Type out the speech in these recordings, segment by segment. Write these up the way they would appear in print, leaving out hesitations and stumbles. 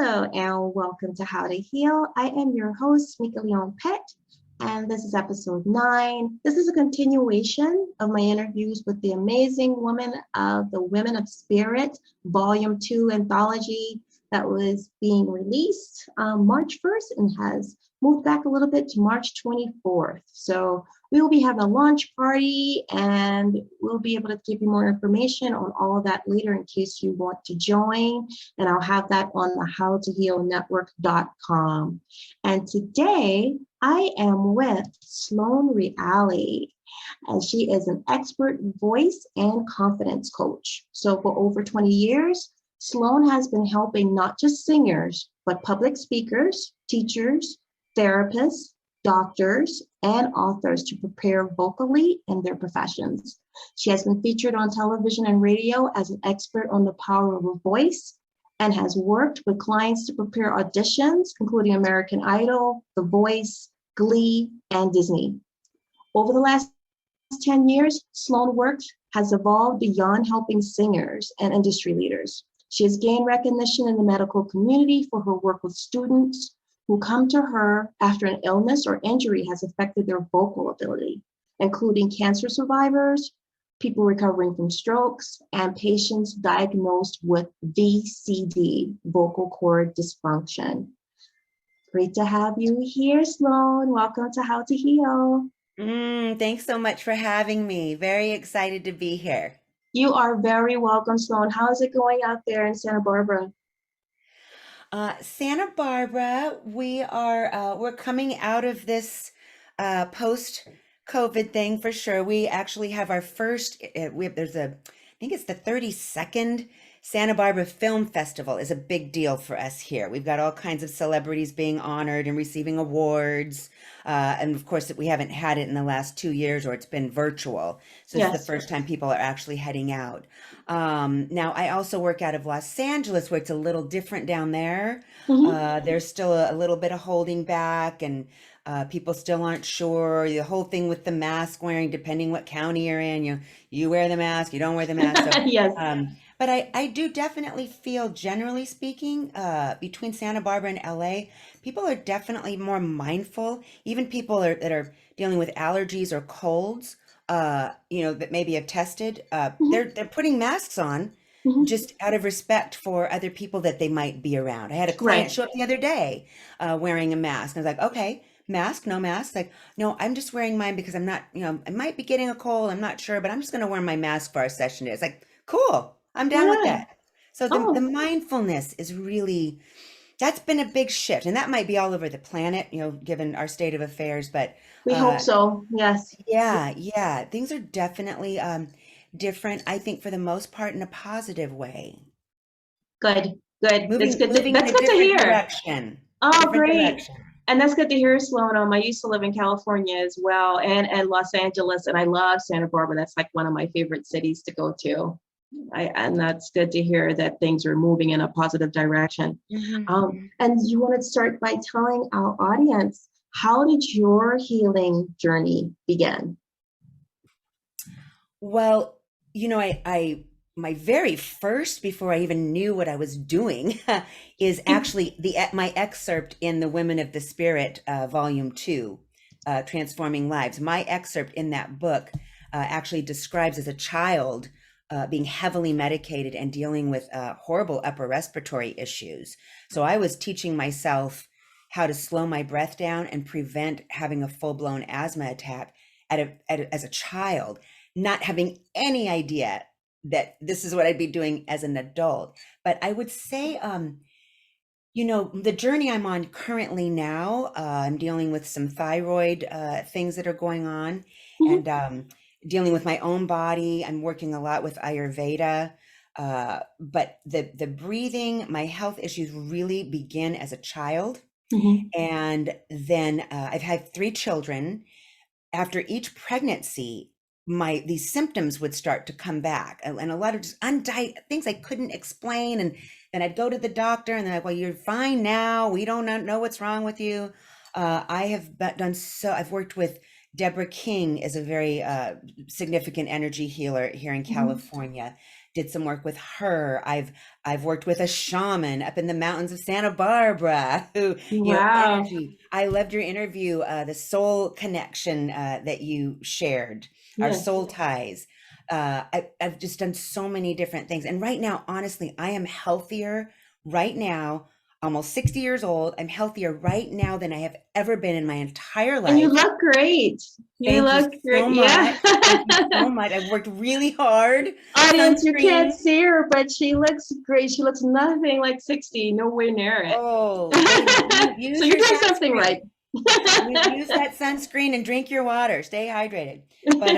Hello and welcome to How to Heal. I am your host, MikaLeone-Pettit, and this is episode 9. This is a continuation of my interviews with the amazing women of the Women of Spirit, Volume 2 anthology that was being released March 1st and has moved back a little bit to March 24th. So we will be having a launch party and we'll be able to give you more information on all of that later in case you want to join. And I'll have that on the howtohealnetwork.com. And today I am with Sloane Reali, and she is an expert voice and confidence coach. So for over 20 years, Sloane has been helping not just singers, but public speakers, teachers, therapists, doctors, and authors to prepare vocally in their professions. She has been featured on television and radio as an expert on the power of a voice and has worked with clients to prepare auditions, including American Idol, The Voice, Glee, and Disney. Over the last 10 years, Sloane work has evolved beyond helping singers and industry leaders. She has gained recognition in the medical community for her work with students who come to her after an illness or injury has affected their vocal ability, including cancer survivors, people recovering from strokes, and patients diagnosed with VCD, vocal cord dysfunction. Great to have you here, Sloane. Welcome to How to Heal. Thanks so much for having me. Very excited to be here. You are very welcome, Sloane. How's it going out there in Santa Barbara? Santa Barbara, we're coming out of this post-COVID thing for sure. We actually have our first. I think it's the 32nd Santa Barbara Film Festival is a big deal for us here. We've got all kinds of celebrities being honored and receiving awards. And of course, we haven't had it in the last 2 years, or it's been virtual. So It's the first time people are actually heading out. Now, I also work out of Los Angeles, where it's a little different down there. There's still a little bit of holding back, and people still aren't sure. The whole thing with the mask wearing, depending what county you're in, you wear the mask, you don't wear the mask. So, Yes. But I do definitely feel, generally speaking, between Santa Barbara and LA, people are definitely more mindful. Even people that are dealing with allergies or colds, that maybe have tested, they're putting masks on just out of respect for other people that they might be around. I had a client show up the other day wearing a mask. I was like, okay, mask, no mask. Like, no, I'm just wearing mine because I'm not, I might be getting a cold. I'm not sure, but I'm just going to wear my mask for our session. It's like, cool. I'm down with that. So the mindfulness is really, that's been a big shift. And that might be all over the planet, given our state of affairs. But we hope so. Yes. Yeah. Things are definitely different, I think, for the most part, in a positive way. Good. Moving That's good in a to hear. Direction. Oh, great. And that's good to hear, Sloane. I used to live in California as well, and Los Angeles, and I love Santa Barbara. That's like one of my favorite cities to go to. And that's good to hear that things are moving in a positive direction. And you want to start by telling our audience, how did your healing journey begin? Well, my very first, before I even knew what I was doing, is actually my excerpt in the Women of the Spirit, Volume 2, Transforming Lives. My excerpt in that book actually describes as a child being heavily medicated and dealing with horrible upper respiratory issues. So I was teaching myself how to slow my breath down and prevent having a full-blown asthma attack as a child, not having any idea that this is what I'd be doing as an adult. But I would say, the journey I'm on currently now, I'm dealing with some thyroid things that are going on, and dealing with my own body. I'm working a lot with Ayurveda, but the breathing, my health issues really begin as a child. And then I've had 3 children. After each pregnancy, these symptoms would start to come back, and a lot of just things I couldn't explain. And then I'd go to the doctor, and they're like, well, you're fine now. We don't know what's wrong with you. I've worked with Deborah King, is a very significant energy healer here in California. did some work with her. I've worked with a shaman up in the mountains of Santa Barbara who, Wow. energy. I loved your interview, the soul connection that you shared, our Yes. soul ties. I've just done so many different things. And right now, honestly, I am healthier right now, almost 60 years old. I'm healthier right now than I have ever been in my entire And you life. look great. You Thank you look so great. Yeah. much. Thank you so much. I've worked really hard. Audience, you can't Sunscreen. see her, but she looks great. She looks nothing like 60, nowhere near it. Oh, ladies, So use you're your doing something sunscreen. right. Use that sunscreen and drink your water. Stay hydrated. But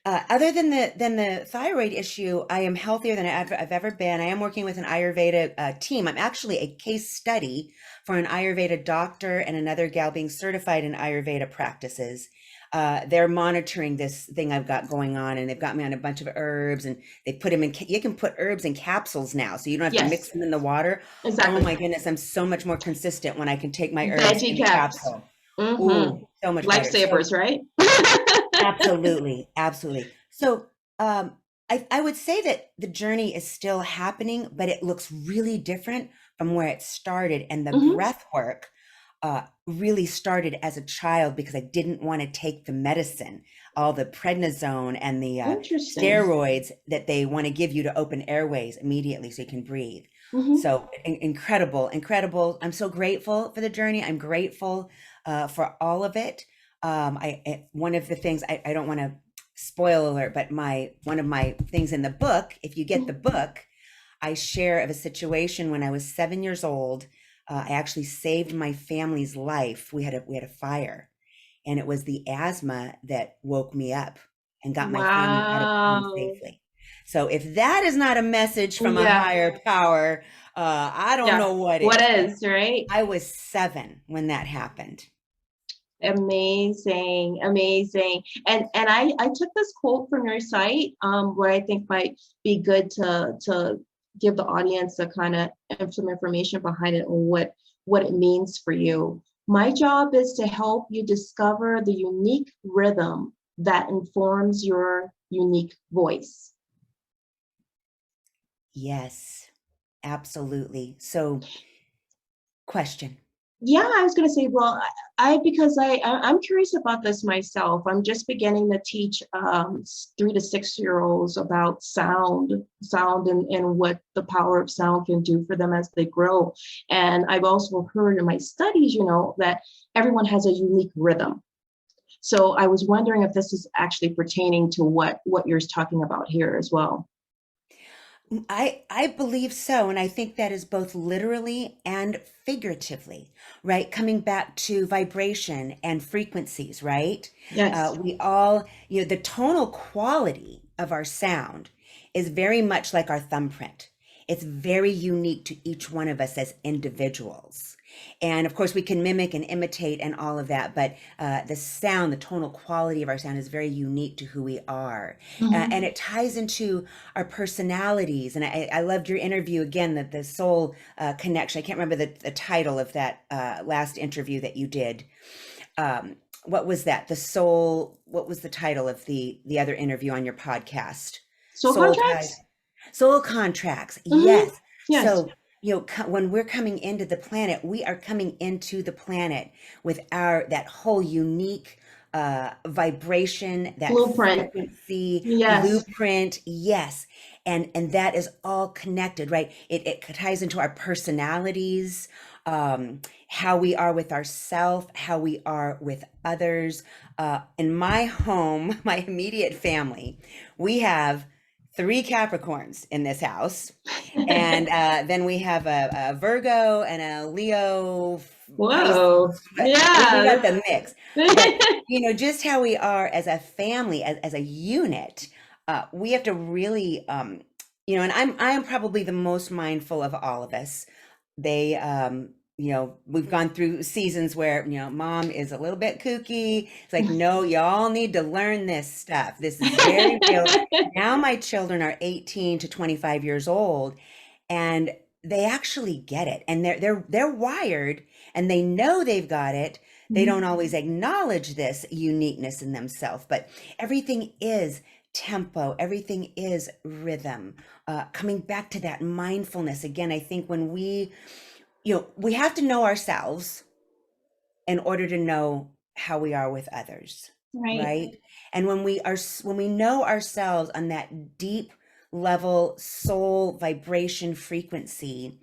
other than the thyroid issue, I am healthier than I've ever been. I am working with an Ayurveda team. I'm actually a case study for an Ayurveda doctor and another gal being certified in Ayurveda practices. They're monitoring this thing I've got going on, and they've got me on a bunch of herbs, and they put them in. You can put herbs in capsules now, so you don't have to mix Yes, them in the water. Oh exactly. my goodness, I'm so much more consistent when I can take my herbs Veggie in the caps. capsule. Mm-hmm. Ooh, so much better. So Lifesavers, right? absolutely, absolutely. So, I would say that the journey is still happening, but it looks really different from where it started. And the Hmm. breath work really started as a child because I didn't want to take the medicine, all the prednisone and the Interesting. steroids that they want to give you to open airways immediately so you can breathe. Hmm. So incredible, incredible. I'm so grateful for the journey. I'm grateful for all of it. One of the things I don't want to spoil alert, but my one of my things in the book, if you get the book, I share of a situation when I was 7 years old. I actually saved my family's life. We had a fire, and it was the asthma that woke me up and got my family out of the home Wow. safely. So if that is not a message from a Yeah. higher power, I don't Yeah. know what What is. But is, right? I was 7 when that happened. Amazing, amazing. And I took this quote from your site, where I think might be good to give the audience a kind of some information behind it and what it means for you. My job is to help you discover the unique rhythm that informs your unique voice. Yes, absolutely. So, question. Yeah, I was going to say, well, because I'm curious about this myself. I'm just beginning to teach 3 to 6 year olds about sound and what the power of sound can do for them as they grow. And I've also heard in my studies, that everyone has a unique rhythm. So I was wondering if this is actually pertaining to what you're talking about here as well. I believe so, and I think that is both literally and figuratively, right? Coming back to vibration and frequencies, right? Yes. We all, the tonal quality of our sound is very much like our thumbprint. It's very unique to each one of us as individuals. And of course, we can mimic and imitate and all of that, but the sound, the tonal quality of our sound is very unique to who we are. And Mhm. it ties into our personalities. And I loved your interview again, the soul connection. I can't remember the title of that last interview that you did. What was that? The soul, what was the title of the other interview on your podcast? Soul Soul ties. contracts? Soul contracts. Hmm. Yes. Yes. So, when we're coming into the planet, we are coming into the planet with that whole unique vibration, that Blueprint. frequency, Yes. blueprint. Yes. And that is all connected, right? It ties into our personalities, how we are with ourself, how we are with others. In my home, my immediate family, we have 3 Capricorns in this house. And then we have a Virgo and a Leo, Pisces. Whoa. We got Yeah. the mix. But, just how we are as a family, as a unit, we have to really, and I am probably the most mindful of all of us. They, we've gone through seasons where, mom is a little bit kooky. It's like, no, y'all need to learn this stuff. This is very real. Now my children are 18 to 25 years old, and they actually get it. And they're wired, and they know they've got it. They don't always acknowledge this uniqueness in themselves, but everything is tempo, everything is rhythm. Coming back to that mindfulness again, I think when we have to know ourselves in order to know how we are with others, Right. right? And when we know ourselves on that deep level soul vibration frequency,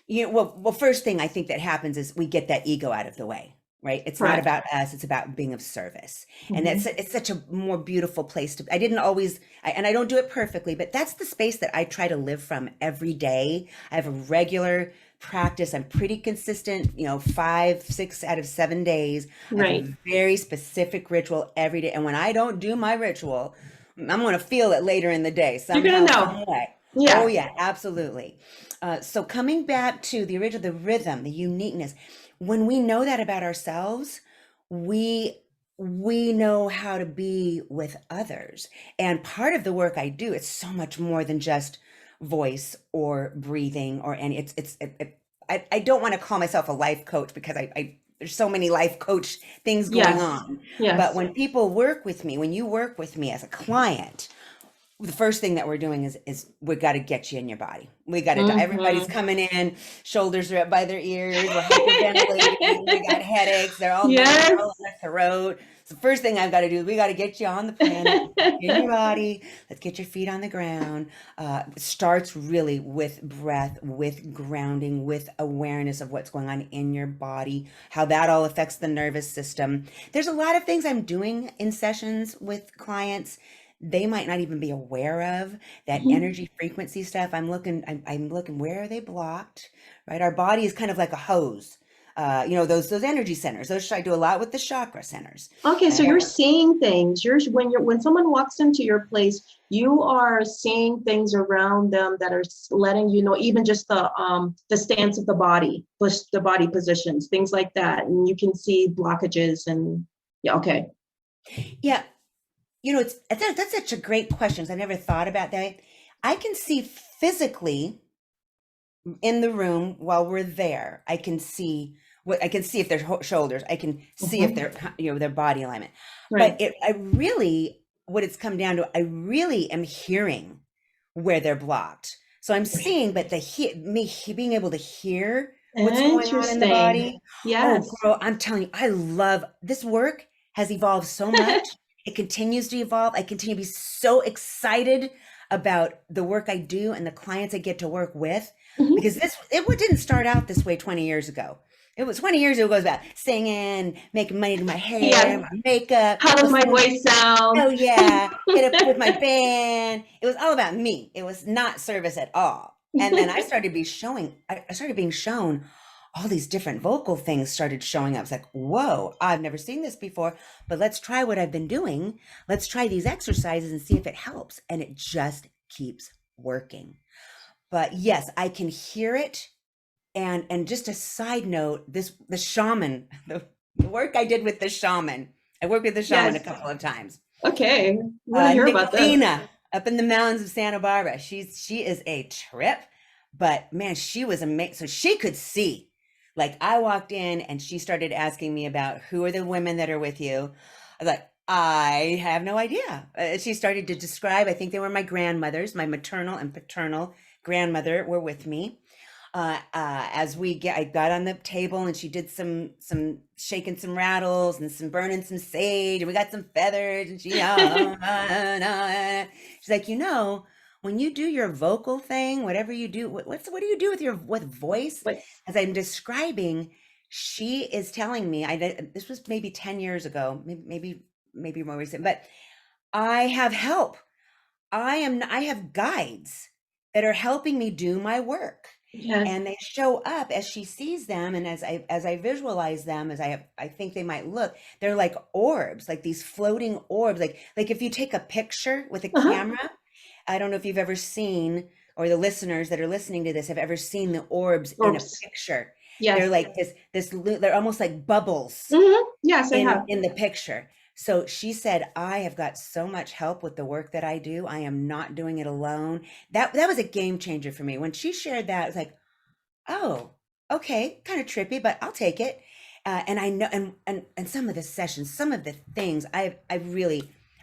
well, first thing I think that happens is we get that ego out of the way, right? It's not Correct. about us, it's about being of service. And Hmm. it's such a more beautiful place to, I didn't always, and I don't do it perfectly, but that's the space that I try to live from every day. I have a regular practice. I'm pretty consistent, 5, 6 out of 7 days. I have Right. a very specific ritual every day. And when I don't do my ritual, I'm going to feel it later in the day, You're gonna somehow, know. some way. Oh Yeah. yeah, absolutely. So coming back to the original, the rhythm, the uniqueness, when we know that about ourselves, we we know how to be with others. And part of the work I do, it's so much more than just voice or breathing or any. I don't want to call myself a life coach because I there's so many life coach things going Yes. on. But Yes. when people work with me, when you work with me as a client, the first thing that we're doing is we got to get you in your body. We got to, everybody's Hmm. coming in, shoulders are up by their ears, we're hyperventilating, we got headaches, they're all numb, they're all Yes. in their throat. So first thing I've got to do is we got to get you on the planet, in your body. Let's get your feet on the ground. It starts really with breath, with grounding, with awareness of what's going on in your body, how that all affects the nervous system. There's a lot of things I'm doing in sessions with clients they might not even be aware of that energy frequency stuff. I'm looking, where are they blocked, right? Our body is kind of like a hose. Those energy centers, those I do a lot with the chakra centers. Okay, And so you're seeing things. When someone walks into your place, you are seeing things around them that are letting you know, even just the stance of the body, the body positions, things like that, and you can see blockages and yeah. Okay. yeah, that's such a great question. 'Cause I never thought about that. I can see physically in the room while we're there. I can see if their shoulders. I can see if Hmm. they're their body alignment. But Right. I really what it's come down to. I really am hearing where they're blocked. So I'm seeing, but being able to hear what's going on in the Interesting. body. Oh, Yes. girl, I'm telling you, I love this work. Has evolved so much. It continues to evolve. I continue to be so excited about the work I do and the clients I get to work with Mhm. because it didn't start out this way 20 years ago. It was 20 years ago. It was about singing, making money to my hair, Yes. my makeup, How does my listening. voice sound? Oh yeah, get up with my band. It was all about me. It was not service at all. And then I started being shown all these different vocal things started showing up. It's like, whoa, I've never seen this before, but let's try what I've been doing. Let's try these exercises and see if it helps. And it just keeps working. But yes, I can hear it. And just a side note, the shaman, the work I did with the shaman. I worked with the shaman a Yes. couple of times. Okay. We want to hear about this. Nicolina up in the mountains of Santa Barbara. She is a trip, but man, she was amazing. So she could see. Like I walked in and she started asking me about who are the women that are with you. I was like, I have no idea. She started to describe. I think they were my grandmothers, my maternal and paternal grandmother were with me I got on the table and she did some shaking some rattles and some burning some sage and we got some feathers and she's like, when you do your vocal thing, whatever you do, what do you do with your with voice? But As I'm describing, she is telling me, this was maybe 10 years ago, maybe more recent, but I have help. I have guides that are helping me do my work yes. and they show up as she sees them and as I visualize them I think they might look, they're like orbs, like these floating orbs, like if you take a picture with a Uh-huh. camera. I don't know if you've ever seen, or the listeners that are listening to this have ever seen the orbs in a Orbs. picture. They're Yes. like they're almost like bubbles Yes, I have. in the picture. So she said, I have got so much help with the work that I do. I am not doing it alone. That was a game changer for me. When she shared that, it was like, oh, okay, kind of trippy, but I'll take it. And I know, and some of the sessions, some of the things,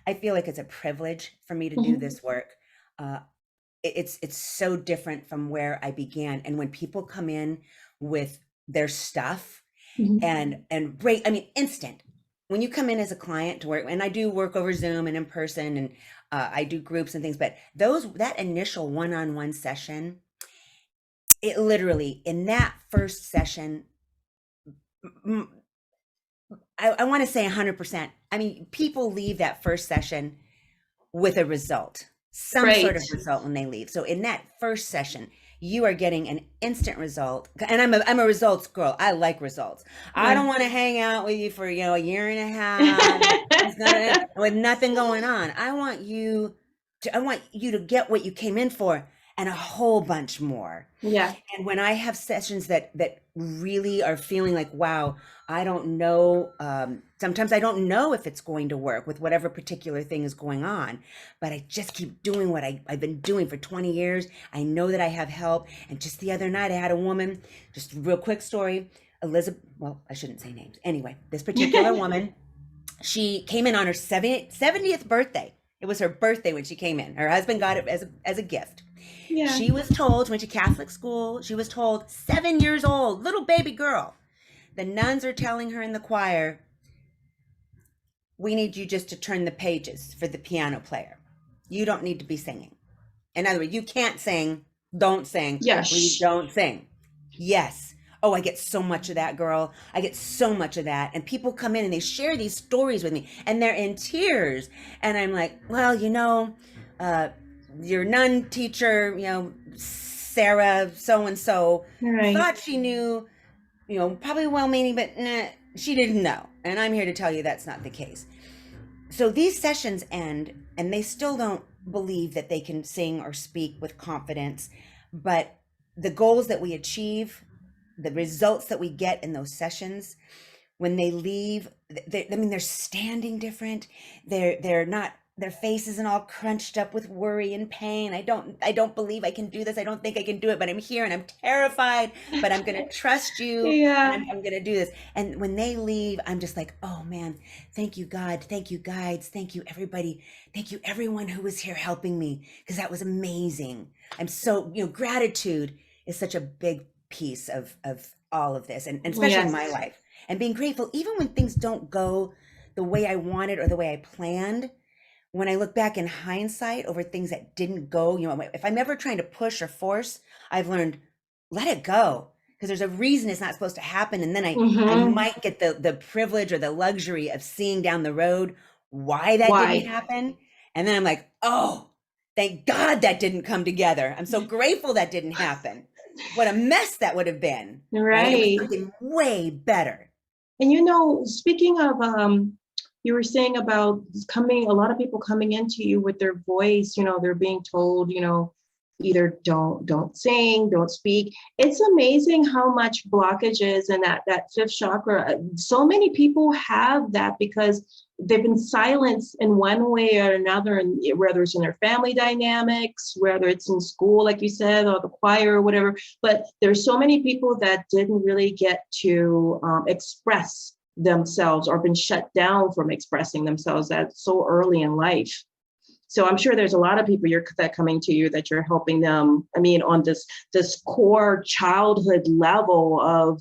I feel like it's a privilege for me to do Mhm. this work. Uh, it's so different from where I began. And when people come in with their stuff Mhm. and break, I mean, instant. When you come in as a client to work, and I do work over Zoom and in person, and I do groups and things, but that initial one-on-one session, it literally in that first session, I want to say 100%. I mean, people leave that first session with a result, some sort Right. of result when they leave. So in that first session, you are getting an instant result. And I'm a results girl. I like results. I don't Right. want to hang out with you for, a year and a half with nothing going on. I want you to get what you came in for and a whole bunch more. Yeah. And when I have sessions that really are feeling like, wow, I don't know. Sometimes I don't know if it's going to work with whatever particular thing is going on, but I just keep doing what I've been doing for 20 years. I know that I have help. And just the other night, I had a woman, just a real quick story, Elizabeth. Well, I shouldn't say names. Anyway, this particular woman, she came in on her 70th birthday. It was her birthday when she came in. Her husband got it as a gift. Yeah. She was told, went to Catholic school, she was told, 7 years old, little baby girl. The nuns are telling her in the choir, we need you just to turn the pages for the piano player. You don't need to be singing. In other words, you can't sing, don't sing, please Yes. don't sing. Yes. Oh, I get so much of that, girl. I get so much of that. And people come in and they share these stories with me and they're in tears. And I'm like, well, uh, your nun teacher, Sarah so and so, Right. thought she knew, probably well meaning, but nah, she didn't know. And I'm here to tell you that's not the case. So these sessions end and they still don't believe that they can sing or speak with confidence, but the goals that we achieve, the results that we get in those sessions, when they leave, I mean, they're standing different. They're not, their face isn't all crunched up with worry and pain. I don't believe I can do this. I don't think I can do it, but I'm here and I'm terrified, but I'm going to trust you and Yeah. I'm going to do this. And when they leave, I'm just like, oh man, thank you, God. Thank you, guides. Thank you, everybody. Thank you, everyone who was here helping me, because that was amazing. I'm so, gratitude is such a big piece of all of this, and especially in my Yes. life, and being grateful even when things don't go the way I wanted or the way I planned. When I look back in hindsight over things that didn't go, if I'm ever trying to push or force, I've learned, let it go, because there's a reason it's not supposed to happen. And then I Mm-hmm. might get the privilege or the luxury of seeing down the road why that didn't Why? happen. And then I'm like, oh, thank God that didn't come together. I'm so grateful that didn't happen. What a mess that would have been, right? It was Right. something way better. And speaking of, you were saying about a lot of people coming into you with their voice, they're being told, either don't sing, don't speak. It's amazing how much blockages in that fifth chakra. So many people have that because they've been silenced in one way or another, and whether it's in their family dynamics, whether it's in school, like you said, or the choir or whatever. But there's so many people that didn't really get to express themselves or been shut down from expressing themselves at so early in life. So I'm sure there's a lot of people that coming to you that you're helping them. I mean, on this core childhood level of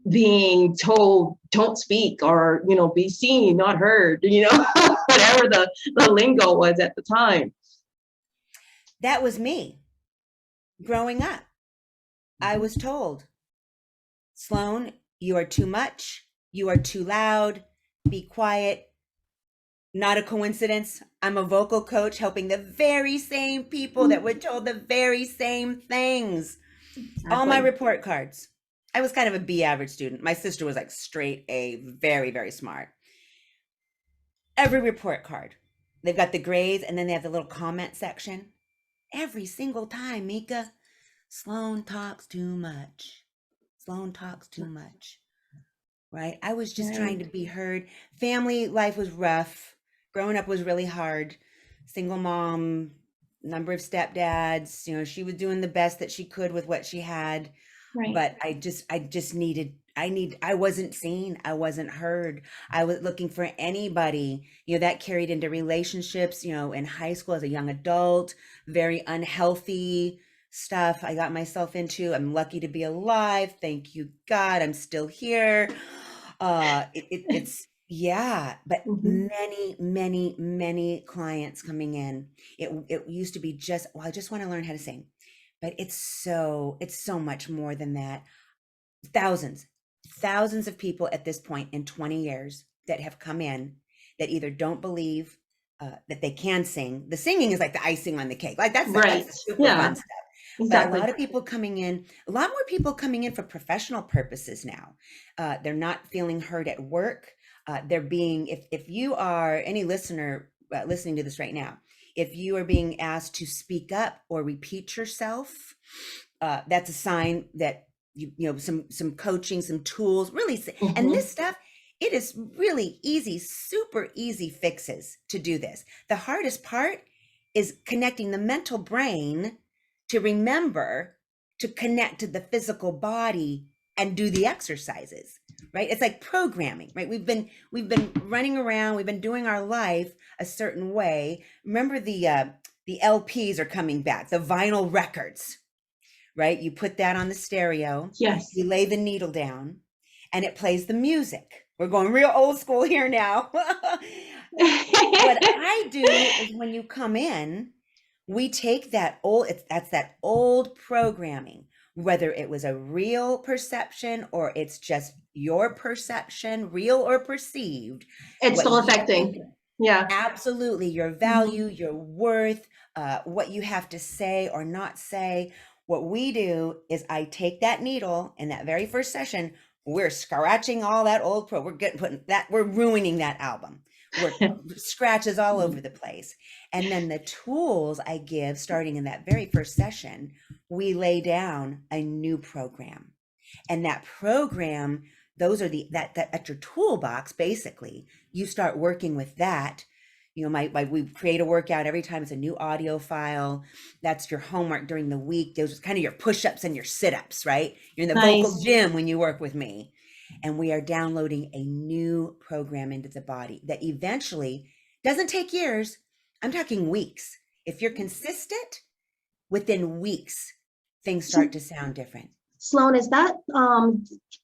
being told don't speak, or be seen, not heard, whatever the lingo was at the time. That was me growing up. I was told, Sloane, you are too much. You are too loud. Be quiet. Not a coincidence. I'm a vocal coach helping the very same people that were told the very same things. All my Exactly. report cards. I was kind of a B average student. My sister was like straight A, very, very smart. Every report card, they've got the grades and then they have the little comment section. Every single time, Mika, Sloane talks too much. Sloane talks too much. Right? I was just trying Right. to be heard. Family life was rough. Growing up was really hard. Single mom, number of stepdads. She was doing the best that she could with what she had. Right. But I just needed I wasn't seen, I wasn't heard. I was looking for anybody, that carried into relationships, in high school as a young adult, very unhealthy stuff I got myself into. I'm lucky to be alive. Thank you, God. I'm still here. It's yeah, but Mhm. many, many, many clients coming in. It used to be just, well, I just want to learn how to sing, but it's so much more than that. Thousands, thousands of people at this point in 20 years that have come in that either don't believe that they can sing. The singing is like the icing on the cake. Like that's Right. the super Yeah, fun stuff. But a exactly. lot of people coming in, a lot more people coming in for professional purposes now. They're not feeling heard at work. They're being, if you are any listener listening to this right now, if you are being asked to speak up or repeat yourself, that's a sign that some coaching, some tools, really. And Hmm. this stuff, it is really easy, super easy fixes to do this. The hardest part is connecting the mental brain to remember to connect to the physical body and do the exercises, right? It's like programming, right? We've been running around, we've been doing our life a certain way. Remember the LPs are coming back, the vinyl records, right? You put that on the stereo, Yes. you lay the needle down, and it plays the music. We're going real old school here now. What I do is when you come in, we take that's that old programming, whether it was a real perception or it's just your perception, real or perceived, It's what still you affecting. think. Yeah. Absolutely, your Hmm. value, your worth, what you have to say or not say. What we do is I take that needle in that very first session, we're scratching all that old we're getting putting that, we're ruining that album. We're scratches all over the place. And then the tools I give starting in that very first session, we lay down a new program. And that program, those are that at your toolbox, basically. You start working with that. We create a workout every time. It's a new audio file. That's your homework during the week. Those are kind of your push-ups and your sit-ups, right? You're in the vocal Nice. gym when you work with me. And we are downloading a new program into the body that eventually doesn't take years. I'm talking weeks. If you're consistent, within weeks, things So, start to sound different. Sloan, is that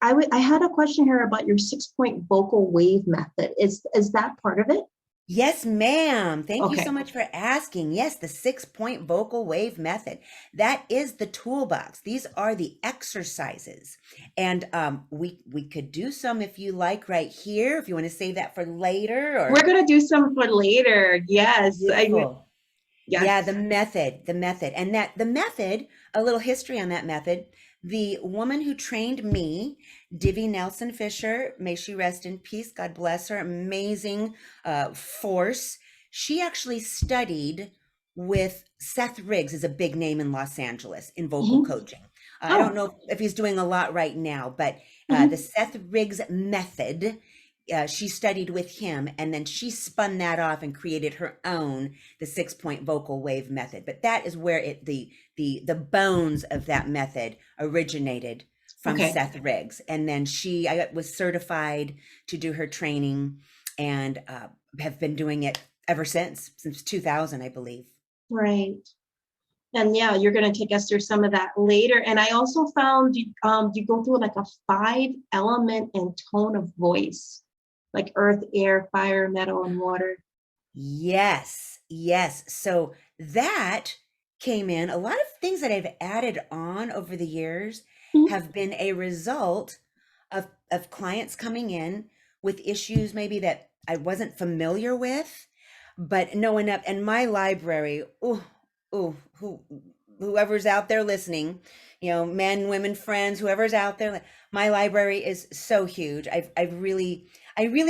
I had a question here about your 6 point vocal wave method. Is that part of it? Yes, ma'am. Thank you so Okay. much for asking. Yes, the 6 point vocal wave method. That is the toolbox. These are the exercises. And we could do some if you like right here, if you want to save that for later We're or gonna do some for later. Yes. beautiful. Yeah, Yes. the method. And that the method, a little history on that method. The woman who trained me, Divvy Nelson Fisher, may she rest in peace, God bless her, amazing force. She actually studied with Seth Riggs, is a big name in Los Angeles in vocal Hmm. coaching. I don't Oh. know if he's doing a lot right now, but the Hmm. Seth Riggs method, she studied with him and then she spun that off and created her own, the 6 point vocal wave method. But that is where the bones of that method originated, from Okay. Seth Riggs. And then I was certified to do her training, and have been doing it ever since 2000, I believe. Right. And yeah, you're gonna take us through some of that later. And I also found you go through like a 5 element and tone of voice, like earth, air, fire, metal, and water. Yes, yes. So that came in. A lot of things that I've added on over the years Mhm. have been a result of clients coming in with issues maybe that I wasn't familiar with, but knowing up. And my library, whoever's out there listening, men, women, friends, whoever's out there, my library is so huge. I really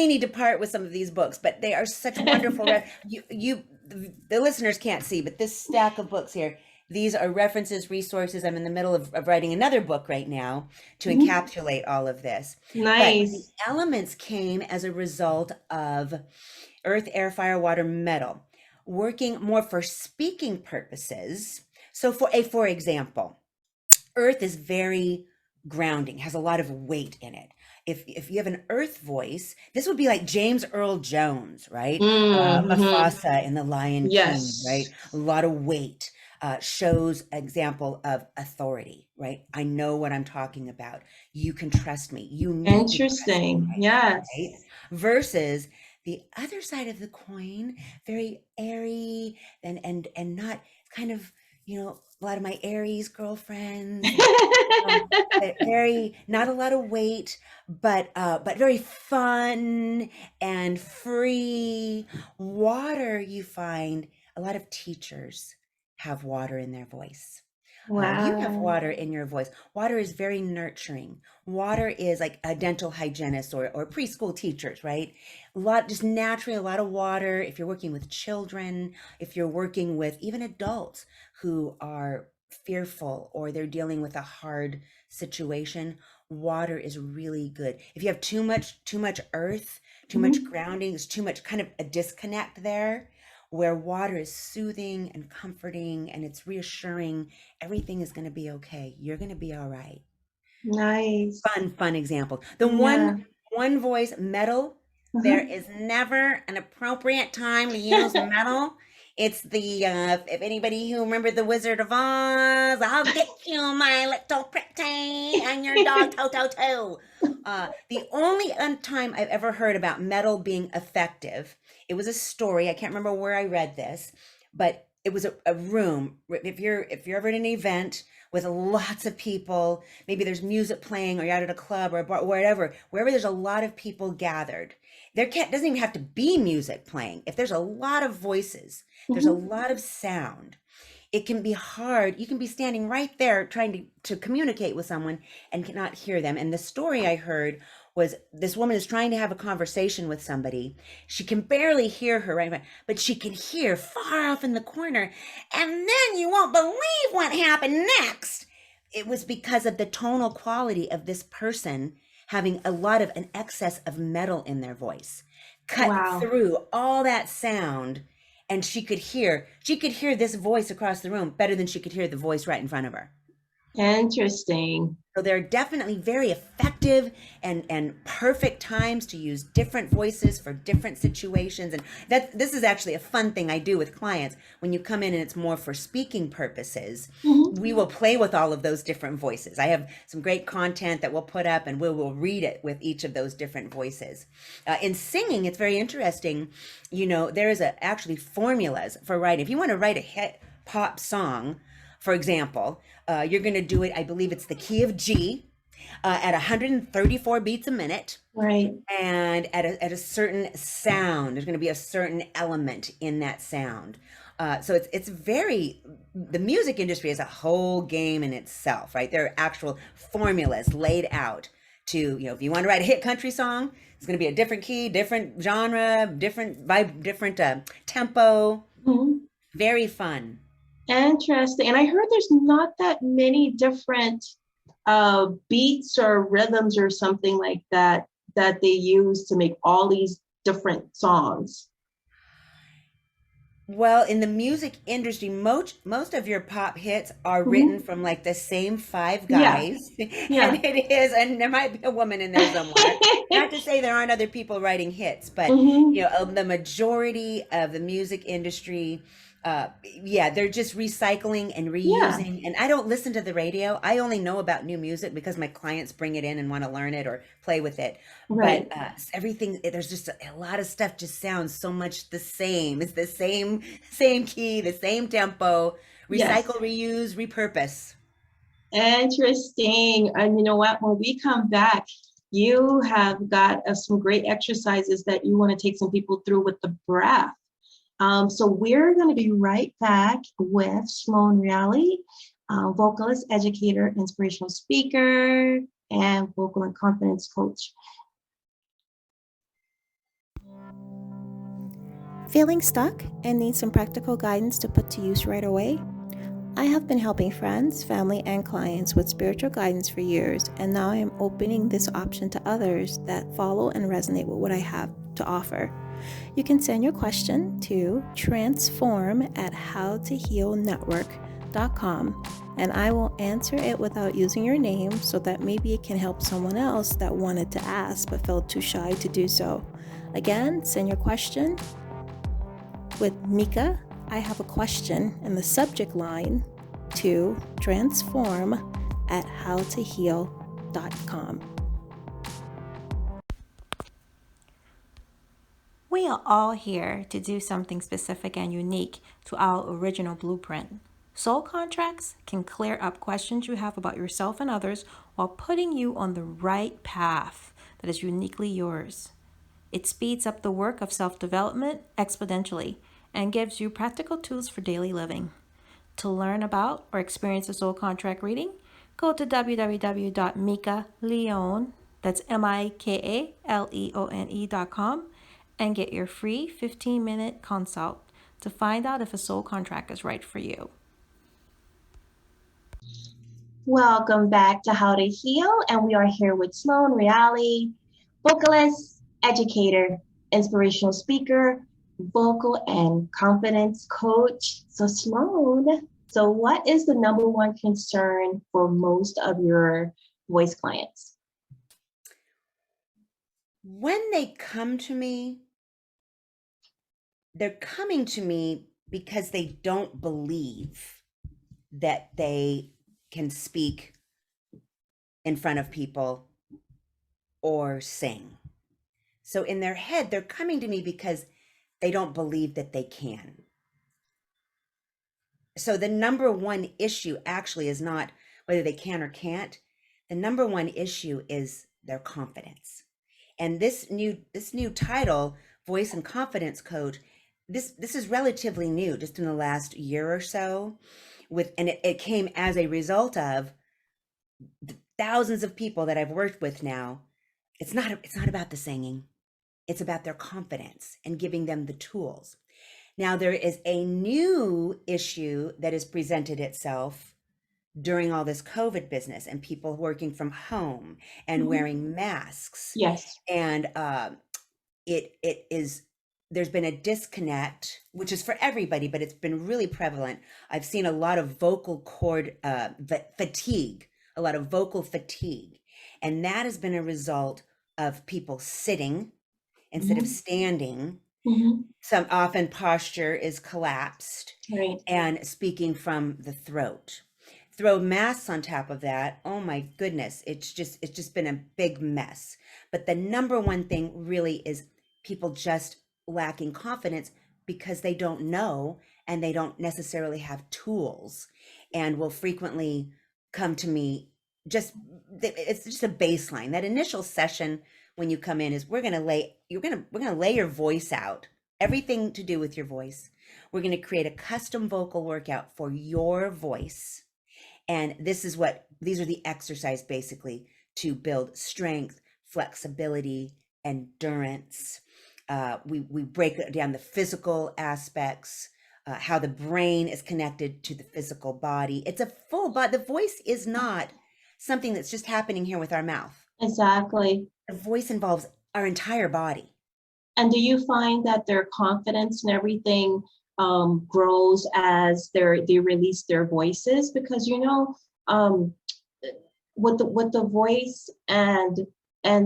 need to part with some of these books, but they are such wonderful. The listeners can't see, but this stack of books here, these are references, resources. I'm in the middle of writing another book right now to Mhm. encapsulate all of this. But the Nice. elements came as a result of earth, air, fire, water, metal, working more for speaking purposes. So for example, earth is very grounding, has a lot of weight in it. If you have an earth voice, this would be like James Earl Jones, right? Mm-hmm. Mufasa in The Lion King, right? Yes. A lot of weight. Shows example of authority, right? I know what I'm talking about. You can trust me. You need to trust me Interesting. right now, right? Yes. Versus the other side of the coin, very airy and not kind of, a lot of my Aries girlfriends, um, very not a lot of weight, but very fun and free. Water, you find a lot of teachers have water in their voice. You have Wow. water in your voice. Water is very nurturing. Water is like a dental hygienist or preschool teachers, right? A lot, just naturally, a lot of water. If you're working with children, if you're working with even adults who are fearful or they're dealing with a hard situation, water is really good. If you have too much earth, too much Mhm. grounding, there's too much kind of a disconnect there, where water is soothing and comforting and it's reassuring. Everything is going to be okay. You're going to be all right. Nice. Fun example. The Yeah. one voice, metal. There Uh-huh. is never an appropriate time to use metal. It's the if anybody who remembered the Wizard of Oz, I'll get you, my little pretty, and your dog Toto too. The only time I've ever heard about metal being effective, it was a story. I can't remember where I read this, but it was a room. If you're ever at an event with lots of people, maybe there's music playing or you're out at a club or a bar, wherever there's a lot of people gathered, doesn't even have to be music playing. If there's a lot of voices, there's a Mhm. lot of sound, it can be hard. You can be standing right there trying to communicate with someone and cannot hear them. And the story I heard was this woman is trying to have a conversation with somebody. She can barely hear her right, but she can hear far off in the corner. And then you won't believe what happened next. It was because of the tonal quality of this person having a lot of an excess of metal in their voice, cut Wow. through all that sound, and she could hear this voice across the room better than she could hear the voice right in front of her. Interesting. So they're definitely very effective and perfect times to use different voices for different situations. And this is actually a fun thing I do with clients. When you come in and it's more for speaking purposes, Mhm. we will play with all of those different voices. I have some great content that we'll put up and we will read it with each of those different voices. In singing, it's very interesting. There is actually formulas for writing. If you want to write a hit pop song, for example, you're going to do it, I believe it's the key of G, at 134 beats a minute, Right. and at a certain sound. There's going to be a certain element in that sound. So it's very, the music industry is a whole game in itself, right? There are actual formulas laid out to, if you want to write a hit country song, it's going to be a different key, different genre, different vibe, different tempo. Mhm. Very fun. Interesting. And I heard there's not that many different beats or rhythms or something like that that they use to make all these different songs. Well, in the music industry, most of your pop hits are written Mhm. from like the same five Yeah. guys, Yeah. and there might be a woman in there somewhere. Not to say there aren't other people writing hits, but Hmm. the majority of the music industry, yeah, they're just recycling and Yeah. reusing. And I don't listen to the radio. I only know about new music because my clients bring it in and want to learn it or play with it. Right. But everything, there's just a lot of stuff just sounds so much the same. It's the same key, the same tempo. Yes. Recycle, reuse, repurpose. Interesting. And you know what? When we come back, you have got some great exercises that you want to take some people through with the breath. So we're going to be right back with Sloane Reali, vocalist, educator, inspirational speaker, and vocal and confidence coach. Feeling stuck and need some practical guidance to put to use right away? I have been helping friends, family, and clients with spiritual guidance for years, and now I am opening this option to others that follow and resonate with what I have to offer. You can send your question to transform@howtohealnetwork.com mika.leone.com, and I will answer it without using your name so that maybe it can help someone else that wanted to ask but felt too shy to do so. Again, send your question with Mika, I have a question in the subject line to transform@howtoheal.com. We are all here to do something specific and unique to our original blueprint. Soul contracts can clear up questions you have about yourself and others while putting you on the right path that is uniquely yours. It speeds up the work of self-development exponentially and gives you practical tools for daily living. To learn about or experience a soul contract reading, go to www.MikaLeone, that's MikaLeone.com, and get your free 15-minute consult to find out if a soul contract is right for you. Welcome back to How to Heal, and we are here with Sloane Reali, vocalist, educator, inspirational speaker, vocal and confidence coach. So Sloane, so what is the number one concern for most of your voice clients? When they come to me, they're coming to me because they don't believe that they can speak in front of people or sing. So in their head, they're coming to me because they don't believe that they can. So the number one issue actually is not whether they can or can't. The number one issue is their confidence. And this new title, Voice and Confidence Coach, this is relatively new, just in the last year or so, and it came as a result of the thousands of people that I've worked with now. It's not about the singing. It's about their confidence and giving them the tools. Now, there is a new issue that has presented itself during all this COVID business and people working from home and wearing masks. Yes. And there's been a disconnect, which is for everybody, but it's been really prevalent. I've seen a lot of vocal cord fatigue, and that has been a result of people sitting instead of standing. Some often posture is collapsed, right, and speaking from the throat. Throw masks on top of that, oh my goodness, it's just been a big mess. But the number one thing really is people just lacking confidence because they don't know and they don't necessarily have tools, and will frequently come to me. It's just a baseline. That initial session when you come in is we're gonna lay your voice out, everything to do with your voice. We're gonna create a custom vocal workout for your voice. And these are the exercises basically to build strength, flexibility, endurance. We break down the physical aspects, how the brain is connected to the physical body. It's a full body. The voice is not something that's just happening here with our mouth. Exactly. The voice involves our entire body. And do you find that their confidence and everything grows as they release their voices? Because with the voice and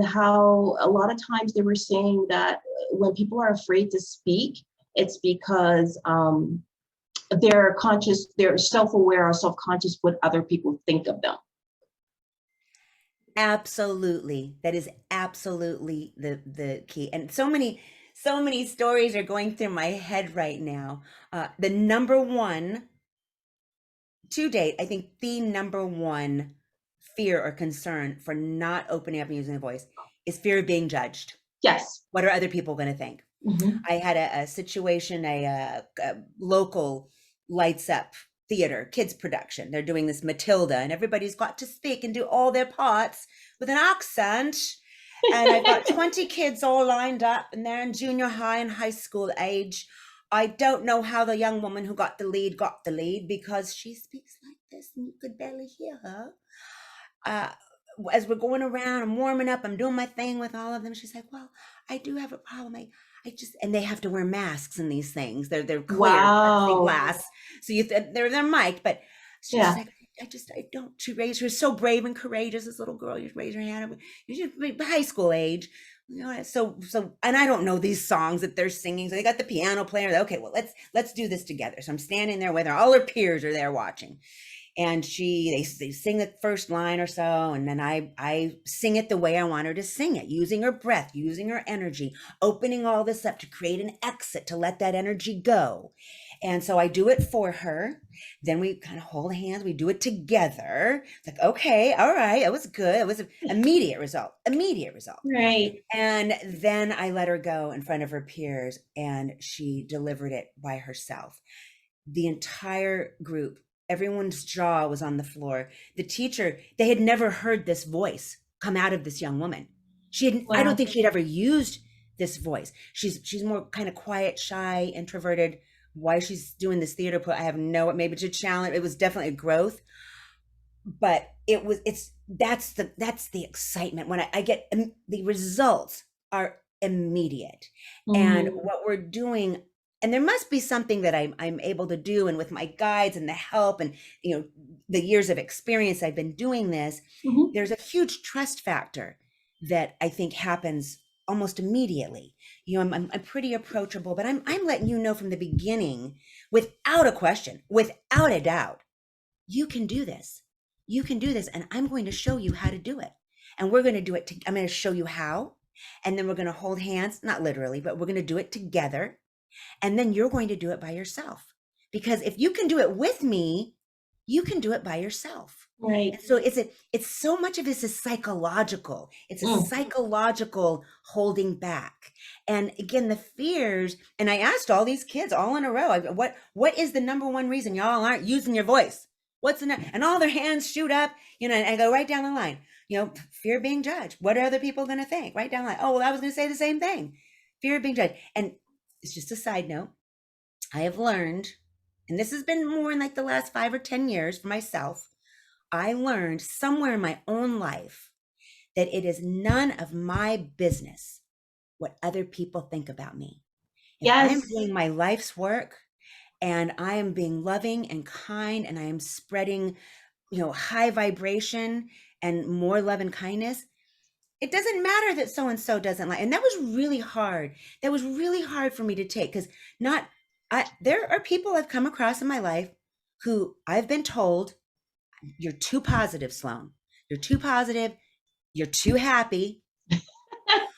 how a lot of times they were saying that when people are afraid to speak, it's because they're self-aware or self-conscious what other people think of them. Absolutely. That is absolutely the key. And so many stories are going through my head right now. The number one to date, I think the number one fear or concern for not opening up and using the voice is fear of being judged. Yes. What are other people going to think? I had a situation, a local lights up theater, kids production. They're doing this Matilda, and everybody's got to speak and do all their parts with an accent. And I've got 20 kids all lined up, and they're in junior high and high school age. I don't know how the young woman who got the lead because she speaks like this and you could barely hear her. As we're going around, I'm warming up, I'm doing my thing with all of them. She's like, well, I do have a problem. And they have to wear masks in these things. They're clear Wow. plexiglass. So they're mic'd, but She's Yeah. like, I don't, she raised her so brave and courageous, this little girl, you raise her hand, you just high school age. You know, and I don't know these songs that they're singing. So they got the piano player. Okay, well, let's do this together. So I'm standing there with her. All her peers are there watching. And they sing the first line or so, and then I sing it the way I want her to sing it, using her breath, using her energy, opening all this up to create an exit, to let that energy go. And so I do it for her. Then we kind of hold hands. We do it together. Like, okay, all right, it was good. It was an immediate result. Right. And then I let her go in front of her peers, and she delivered it by herself. The entire group, everyone's jaw was on the floor. The teacher, they had never heard this voice come out of this young woman. Wow. I don't think she'd ever used this voice. She's more kind of quiet, shy, introverted. Why she's doing this theater play, I have maybe it's a challenge. It was definitely a growth, but that's the excitement when I get the results are immediate. And what we're doing, and there must be something that I'm able to do, and with my guides and the help and, you know, the years of experience I've been doing this, there's a huge trust factor that I think happens almost immediately. You know, I'm pretty approachable, but I'm letting you know from the beginning, without a question, without a doubt, you can do this. You can do this, and I'm going to show you how to do it. And we're going to do it. I'm going to show you how, and then we're going to hold hands, not literally, but we're going to do it together. And then you're going to do it by yourself. Because if you can do it with me, you can do it by yourself. Right. And so it's so much of this is psychological. It's a psychological holding back. And again, the fears, and I asked all these kids all in a row, what is the number one reason y'all aren't using your voice? And all their hands shoot up, you know, and I go right down the line, you know, fear of being judged. What are other people going to think? Right down the line. Oh, well, I was going to say the same thing. Fear of being judged. And it's just a side note. I have learned, and this has been more in like the last 5 or 10 years for myself, I learned somewhere in my own life that it is none of my business what other people think about me. If I'm doing my life's work and I am being loving and kind and I am spreading, you know, high vibration and more love and kindness, it doesn't matter that so-and-so doesn't like. And that was really hard. That was really hard for me to take, because there are people I've come across in my life who I've been told, you're too positive, Sloane. You're too positive. You're too happy.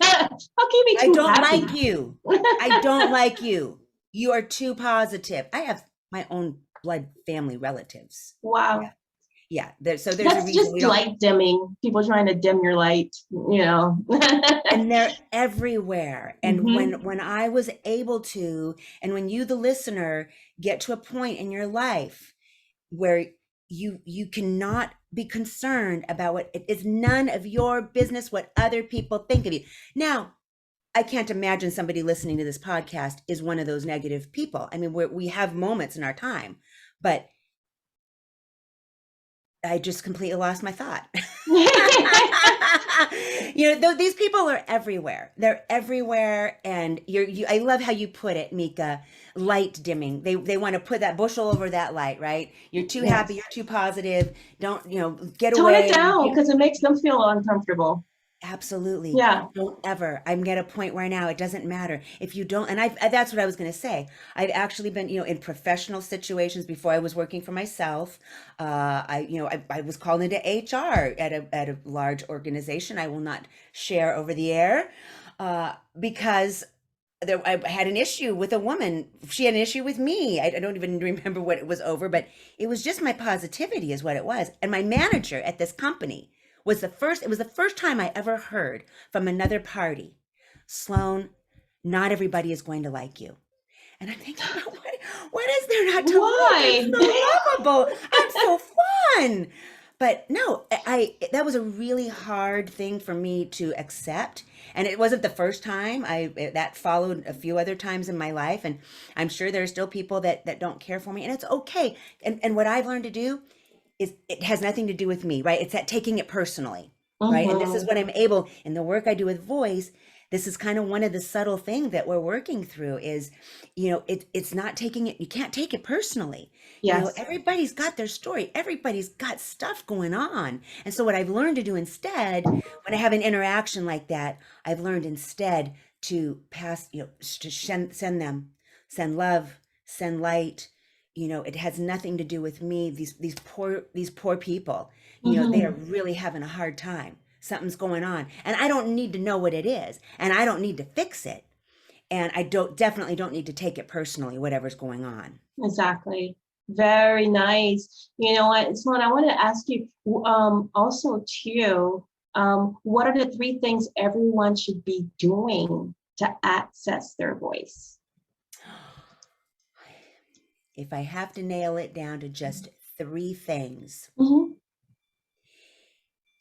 I don't like you. I don't like you. You are too positive. I have my own blood family relatives. Wow. Yeah. So there's That's a reason just light dimming. People trying to dim your light, you know. And they're everywhere. And when I was able to, and when you, the listener, get to a point in your life where you cannot be concerned about what it is, none of your business what other people think of you. Now, I can't imagine somebody listening to this podcast is one of those negative people. I mean, we have moments in our time, but I just completely lost my thought. You know, these people are everywhere. They're everywhere. And I love how you put it, Mika, light dimming. They want to put that bushel over that light, right? You're too happy. You're too positive. Don't, you know, get away. Tone it down, because it makes them feel uncomfortable. Absolutely. Yeah. Don't ever. I'm at a point where now it doesn't matter if you don't. And that's what I was going to say. I've actually been, you know, in professional situations before I was working for myself. I was called into HR at a large organization. I will not share over the air, because I had an issue with a woman. She had an issue with me. I don't even remember what it was over, but it was just my positivity is what it was. And my manager at this company it was the first time I ever heard from another party, Sloane, not everybody is going to like you. And I'm thinking, what is there not to like? I'm so lovable. I'm so fun. But no, that was a really hard thing for me to accept. And it wasn't the first time. That followed a few other times in my life. And I'm sure there are still people that don't care for me. And it's okay. And what I've learned to do is it has nothing to do with me, right? It's that taking it personally, right? And this is what I'm able, in the work I do with voice, This is kind of one of the subtle things that we're working through is, it's not taking it, you can't take it personally. Yes. Everybody's got their story. Everybody's got stuff going on. And so what I've learned to do instead, when I have an interaction like that, I've learned instead to pass, to send love, send light. It has nothing to do with me. These poor people, they are really having a hard time. Something's going on, and I don't need to know what it is, and I don't need to fix it, and I definitely don't need to take it personally, whatever's going on. Exactly. Very nice. You know what, Sloane, I want to ask you also too, what are the 3 things everyone should be doing to access their voice? If I have to nail it down to just 3 things,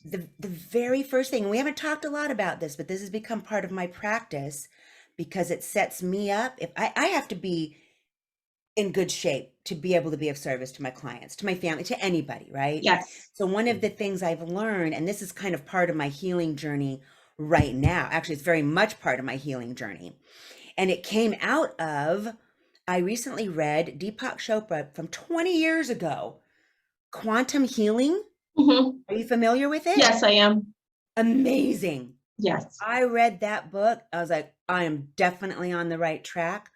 the very first thing, and we haven't talked a lot about this, but this has become part of my practice because it sets me up. If I have to be in good shape to be able to be of service to my clients, to my family, to anybody, right? Yes. So one of the things I've learned, and this is kind of part of my healing journey right now, actually, it's very much part of my healing journey. And it came out of, I recently read Deepak Chopra from 20 years ago, Quantum Healing. Are you familiar with it? Yes, I am. Amazing. Yes. I read that book. I was like, I am definitely on the right track.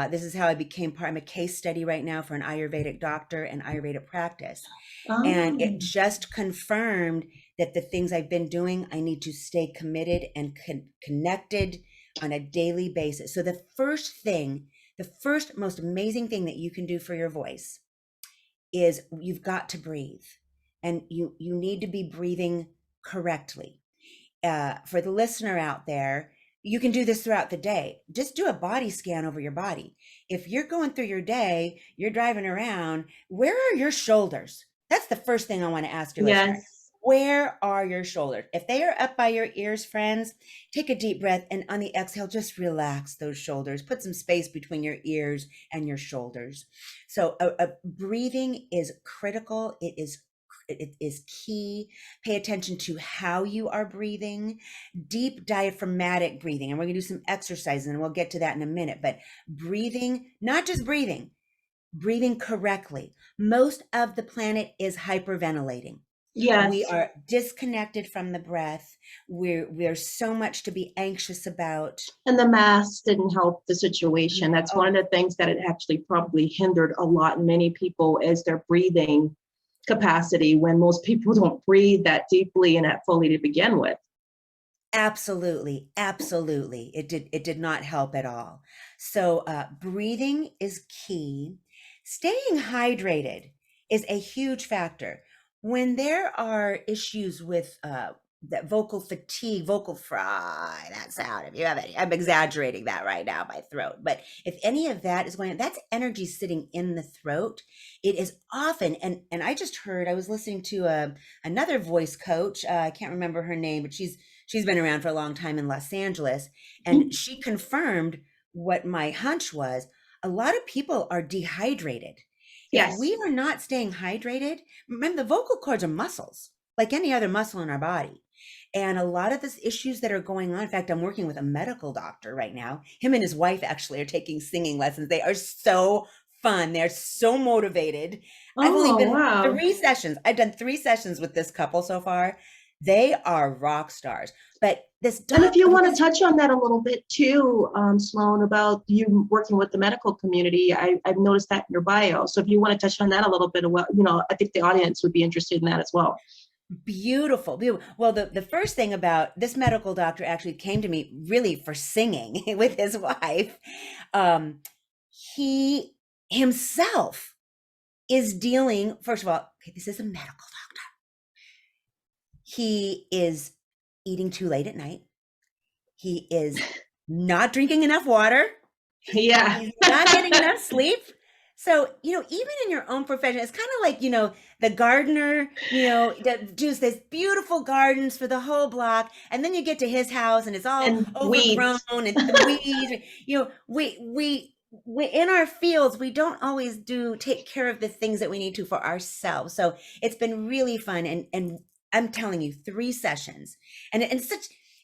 This is how I became I'm a case study right now for an Ayurvedic doctor and Ayurvedic practice. And it just confirmed that the things I've been doing, I need to stay committed and connected on a daily basis. So the first most amazing thing that you can do for your voice is you've got to breathe. And you need to be breathing correctly. For the listener out there, you can do this throughout the day. Just do a body scan over your body. If you're going through your day, you're driving around, where are your shoulders? That's the first thing I want to ask your listener. Where are your shoulders? If they are up by your ears, friends, take a deep breath, and on the exhale, just relax those shoulders. Put some space between your ears and your shoulders. So breathing is critical. It is key. Pay attention to how you are breathing, deep diaphragmatic breathing. And we're going to do some exercises, and we'll get to that in a minute. But breathing, not just breathing correctly. Most of the planet is hyperventilating. Yes. We are disconnected from the breath. We're so much to be anxious about. And the mask didn't help the situation. That's one of the things that it actually probably hindered a lot in many people is their breathing capacity, when most people don't breathe that deeply and that fully to begin with. Absolutely. It did not help at all. So breathing is key. Staying hydrated is a huge factor. When there are issues with that vocal fatigue, vocal fry, that sound, if you have any, I'm exaggerating that right now, my throat. But if any of that is going on, that's energy sitting in the throat. It is often, and I just heard, I was listening to another voice coach, I can't remember her name, but she's been around for a long time in Los Angeles. And she confirmed what my hunch was. A lot of people are dehydrated. If we are not staying hydrated, remember the vocal cords are muscles, like any other muscle in our body. And a lot of the issues that are going on, in fact, I'm working with a medical doctor right now. Him and his wife actually are taking singing lessons. They are so fun. They're so motivated. I've only been 3 sessions. I've done 3 sessions with this couple so far. They are rock stars. But and if you want to touch on that a little bit too, Sloane, about you working with the medical community, I've noticed that in your bio. So if you want to touch on that a little bit, I think the audience would be interested in that as well. Beautiful. Well, the first thing about this medical doctor actually came to me really for singing with his wife. He himself is dealing, first of all, okay, this is a medical doctor. He is eating too late at night. He is not drinking enough water. Yeah. He's not getting enough sleep. So, even in your own profession, it's kind of like, the gardener, that does this beautiful gardens for the whole block. And then you get to his house and it's all overgrown and weeds. We in our fields, we don't always take care of the things that we need to for ourselves. So it's been really fun. And I'm telling you, 3 sessions and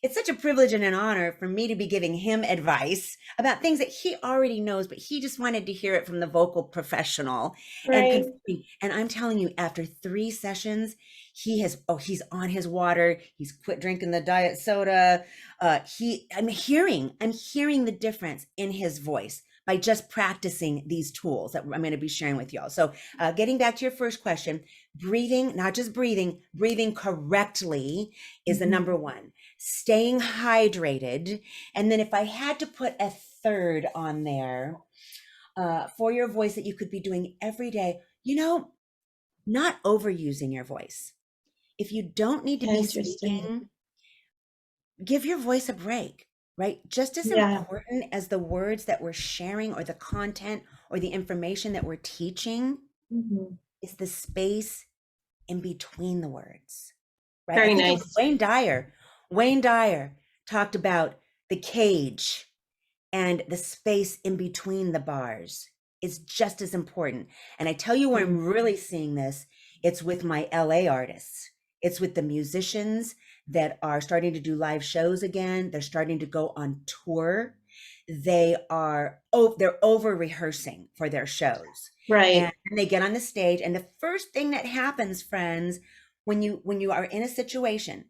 it's such a privilege and an honor for me to be giving him advice about things that he already knows, but he just wanted to hear it from the vocal professional and Right. confirming. And I'm telling you, after 3 sessions, he's on his water. He's quit drinking the diet soda. I'm hearing the difference in his voice by just practicing these tools that I'm going to be sharing with y'all. So getting back to your first question, breathing, not just breathing correctly is the number one. Staying hydrated. And then if I had to put a third on there for your voice that you could be doing every day, not overusing your voice. If you don't need to be speaking, give your voice a break, right? Just as important as the words that we're sharing or the content or the information that we're teaching is the space in between the words, right? Very nice. Wayne Dyer talked about the cage and the space in between the bars is just as important. And I tell you where I'm really seeing this, it's with my LA artists. It's with the musicians that are starting to do live shows again. They're starting to go on tour. They're over rehearsing for their shows. Right. And they get on the stage. And the first thing that happens, friends, when you are in a situation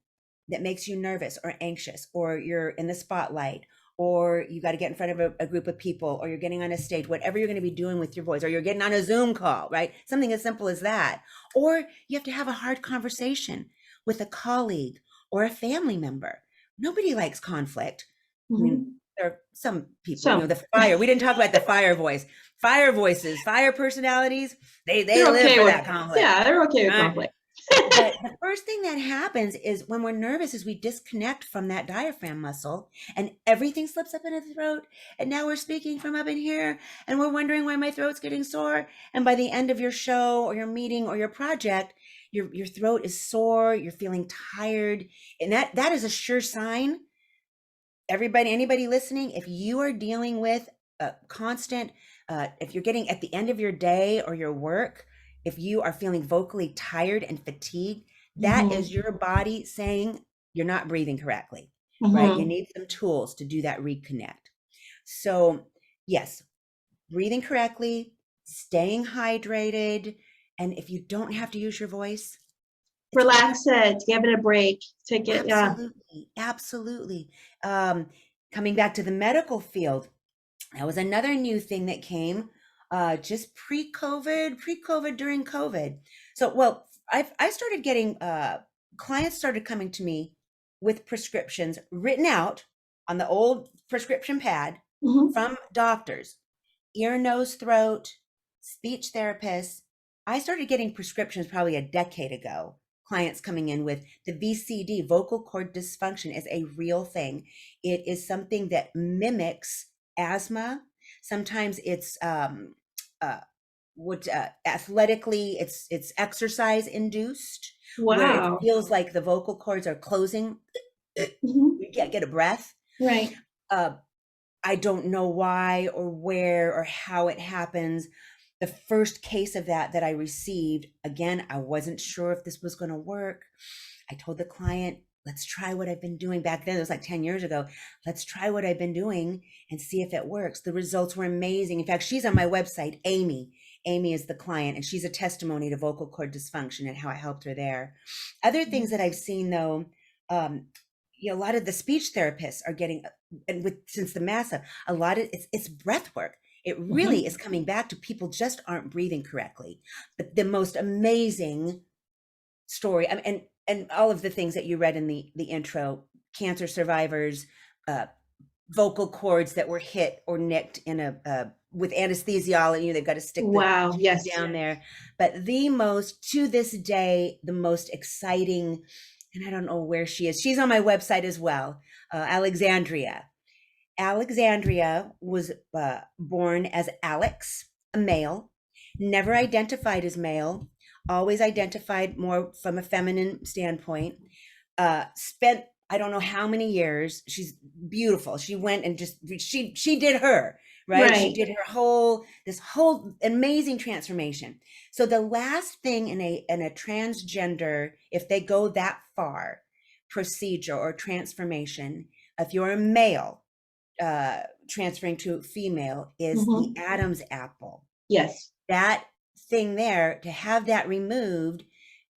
that makes you nervous or anxious, or you're in the spotlight, or you got to get in front of a group of people, or you're getting on a stage, whatever you're going to be doing with your voice, or you're getting on a Zoom call, right? Something as simple as that. Or you have to have a hard conversation with a colleague or a family member. Nobody likes conflict. I mean, there are some people, the fire. We didn't talk about the fire voice. Fire voices, fire personalities, they live okay for that conflict. Yeah, they're okay with conflict. But the first thing that happens is when we're nervous is we disconnect from that diaphragm muscle and everything slips up in the throat. And now we're speaking from up in here and we're wondering why my throat's getting sore. And by the end of your show or your meeting or your project, your throat is sore, you're feeling tired. And that is a sure sign. Anybody listening, if you are dealing with a constant, if you're getting at the end of your day or your work, if you are feeling vocally tired and fatigued, that is your body saying you're not breathing correctly, right? You need some tools to do that reconnect. So yes, breathing correctly, staying hydrated. And if you don't have to use your voice, relax it, give it a break, take it. Absolutely. Coming back to the medical field, that was another new thing that came just pre-COVID, during COVID. So, well, I started getting, clients started coming to me with prescriptions written out on the old prescription pad from doctors, ear, nose, throat, speech therapists. I started getting prescriptions probably a decade ago. Clients coming in with the VCD, vocal cord dysfunction, is a real thing. It is something that mimics asthma. Sometimes it's athletically, it's exercise induced. Wow. Where it feels like the vocal cords are closing. You can't get a breath. Right. I don't know why or where or how it happens. The first case of that I received, again, I wasn't sure if this was going to work. I told the client, let's try what I've been doing back then. It was like 10 years ago. Let's try what I've been doing and see if it works. The results were amazing. In fact, she's on my website, Amy. Amy is the client, and she's a testimony to vocal cord dysfunction and how I helped her there. Other things that I've seen, though, a lot of the speech therapists are getting, and since the massive, a lot of it's breath work. It really is coming back to people just aren't breathing correctly. But the most amazing story, and all of the things that you read in the intro, cancer survivors, vocal cords that were hit or nicked in with anesthesiology, they've got to stick down there. But to this day, the most exciting, and I don't know where she is. She's on my website as well, Alexandria. Alexandria was born as Alex, a male, never identified as male, always identified more from a feminine standpoint, spent, I don't know how many years. She's beautiful. She went and she did her, right? She did this whole amazing transformation. So the last thing in a transgender, if they go that far, procedure or transformation, if you're a male transferring to female, is the Adam's apple. Yes. That thing there, to have that removed,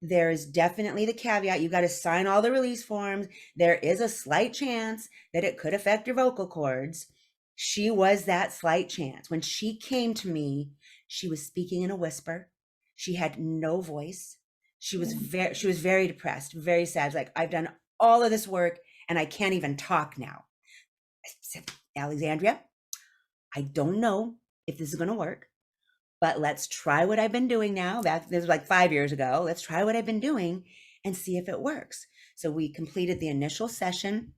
there's definitely the caveat. You got to sign all the release forms. There is a slight chance that it could affect your vocal cords. She was that slight chance. When she came to me, she was speaking in a whisper. She had no voice. She was very depressed, very sad. Like, I've done all of this work and I can't even talk now. I said, Alexandria, I don't know if this is going to work, but let's try what I've been doing now. This was like 5 years ago. Let's try what I've been doing and see if it works. So we completed the initial session.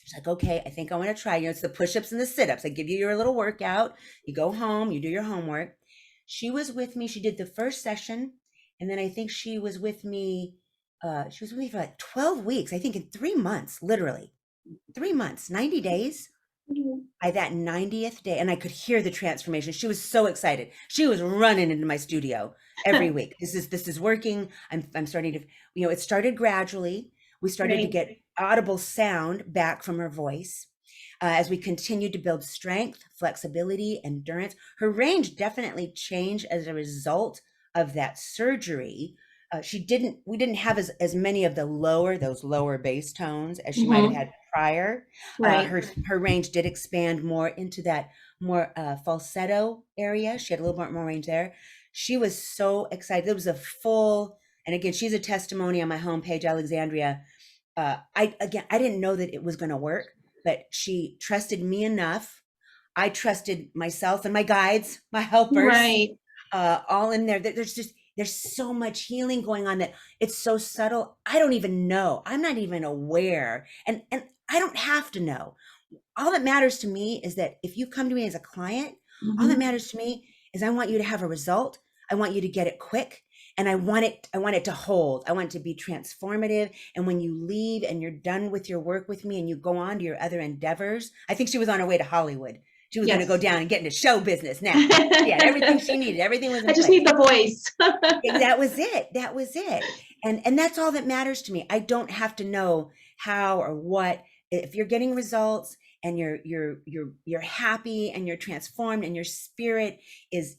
She's like, okay, I think I want to try. It's the push-ups and the sit-ups. I give you your little workout. You go home, you do your homework. She was with me. She did the first session. And then I think she was with me for like 12 weeks, I think in 3 months, literally 3 months, 90 days. By that 90th day, and I could hear the transformation. She was so excited. She was running into my studio every week. This is working. I'm starting to, it started gradually. We started to get audible sound back from her voice. As we continued to build strength, flexibility, endurance, her range definitely changed as a result of that surgery. We didn't have as many of those lower bass tones as she might have had prior. Her range did expand more into that more falsetto area. She had a little bit more range there. She was so excited. It was a full, and again, she's a testimony on my homepage, Alexandria. I didn't know that it was going to work, but she trusted me enough. I trusted myself and my guides, my helpers, all in there. There's so much healing going on that it's so subtle. I don't even know. I'm not even aware. And I don't have to know. All that matters to me is that if you come to me as a client, all that matters to me is I want you to have a result. I want you to get it quick. And I want it to hold. I want it to be transformative. And when you leave and you're done with your work with me and you go on to your other endeavors, I think she was on her way to Hollywood. She was going to go down and get into show business now. She had everything she needed. Everything was in place. I just need the voice. That was it. And that's all that matters to me. I don't have to know how or what. If you're getting results and you're happy and you're transformed and your spirit is,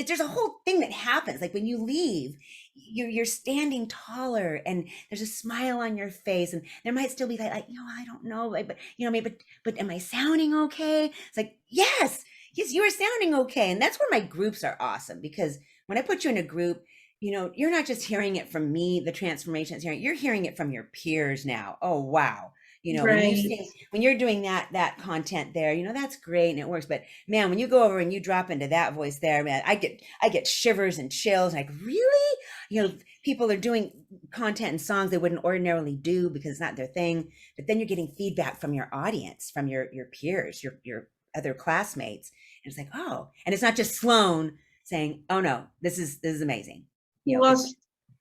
there's a whole thing that happens. Like when you leave, you're standing taller and there's a smile on your face, and there might still be like, I don't know, but am I sounding okay? It's like, yes, you are sounding okay. And that's where my groups are awesome, because when I put you in a group, you're not just hearing it from me, the transformation is you're hearing it from your peers now. Oh, wow. When you're doing that content there, that's great and it works. But man, when you go over and you drop into that voice there, man, I get shivers and chills. Like, really? People are doing content and songs they wouldn't ordinarily do because it's not their thing. But then you're getting feedback from your audience, from your peers, your other classmates. And it's like, oh, and it's not just Sloane saying, oh no, this is amazing. Well,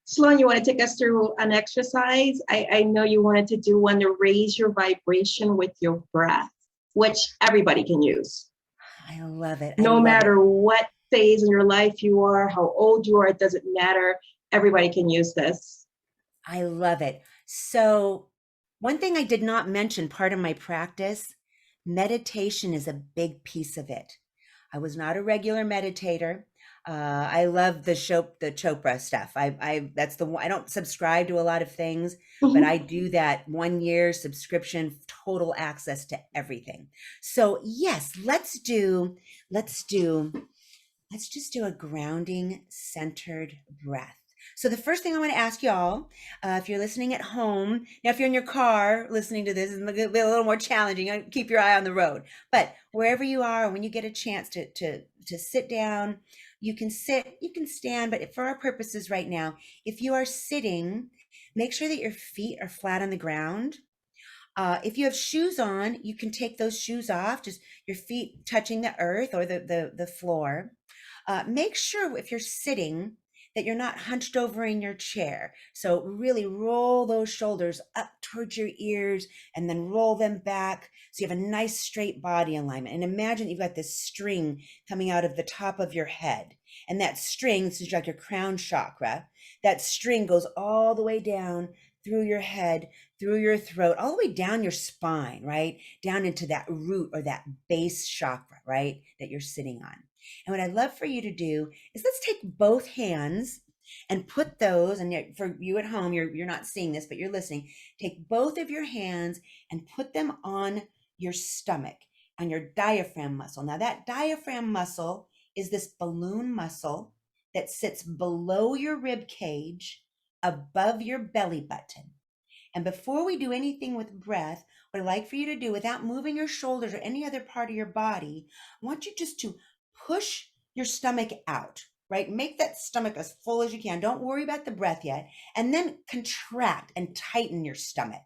Sloane, you want to take us through an exercise? I know you wanted to do one to raise your vibration with your breath, which everybody can use. I love it. No matter what phase in your life you are, how old you are, it doesn't matter. Everybody can use this. I love it. So one thing I did not mention, part of my practice, meditation is a big piece of it. I was not a regular meditator. I love the Chopra stuff. I don't subscribe to a lot of things, but I do that 1 year subscription, total access to everything. So yes, let's just do a grounding centered breath. So the first thing I want to ask y'all, if you're listening at home, now if you're in your car listening to this, it's going to be a little more challenging. Keep your eye on the road. But wherever you are, when you get a chance to sit down, you can sit, you can stand, but for our purposes right now, if you are sitting, make sure that your feet are flat on the ground. If you have shoes on, you can take those shoes off, just your feet touching the earth or the floor. Make sure if you're sitting that you're not hunched over in your chair. So really roll those shoulders up towards your ears and then roll them back so you have a nice straight body alignment. And imagine you've got this string coming out of the top of your head. And that string, this is like your crown chakra, that string goes all the way down through your head, through your throat, all the way down your spine, right? Down into that root or that base chakra, right? That you're sitting on. And what I'd love for you to do is let's take both hands and put those, and for you at home, you're not seeing this, but you're listening. Take both of your hands and put them on your stomach, on your diaphragm muscle. Now that diaphragm muscle is this balloon muscle that sits below your rib cage, above your belly button. And before we do anything with breath, what I'd like for you to do, without moving your shoulders or any other part of your body, I want you just to push your stomach out, right? Make that stomach as full as you can. Don't worry about the breath yet. And then contract and tighten your stomach.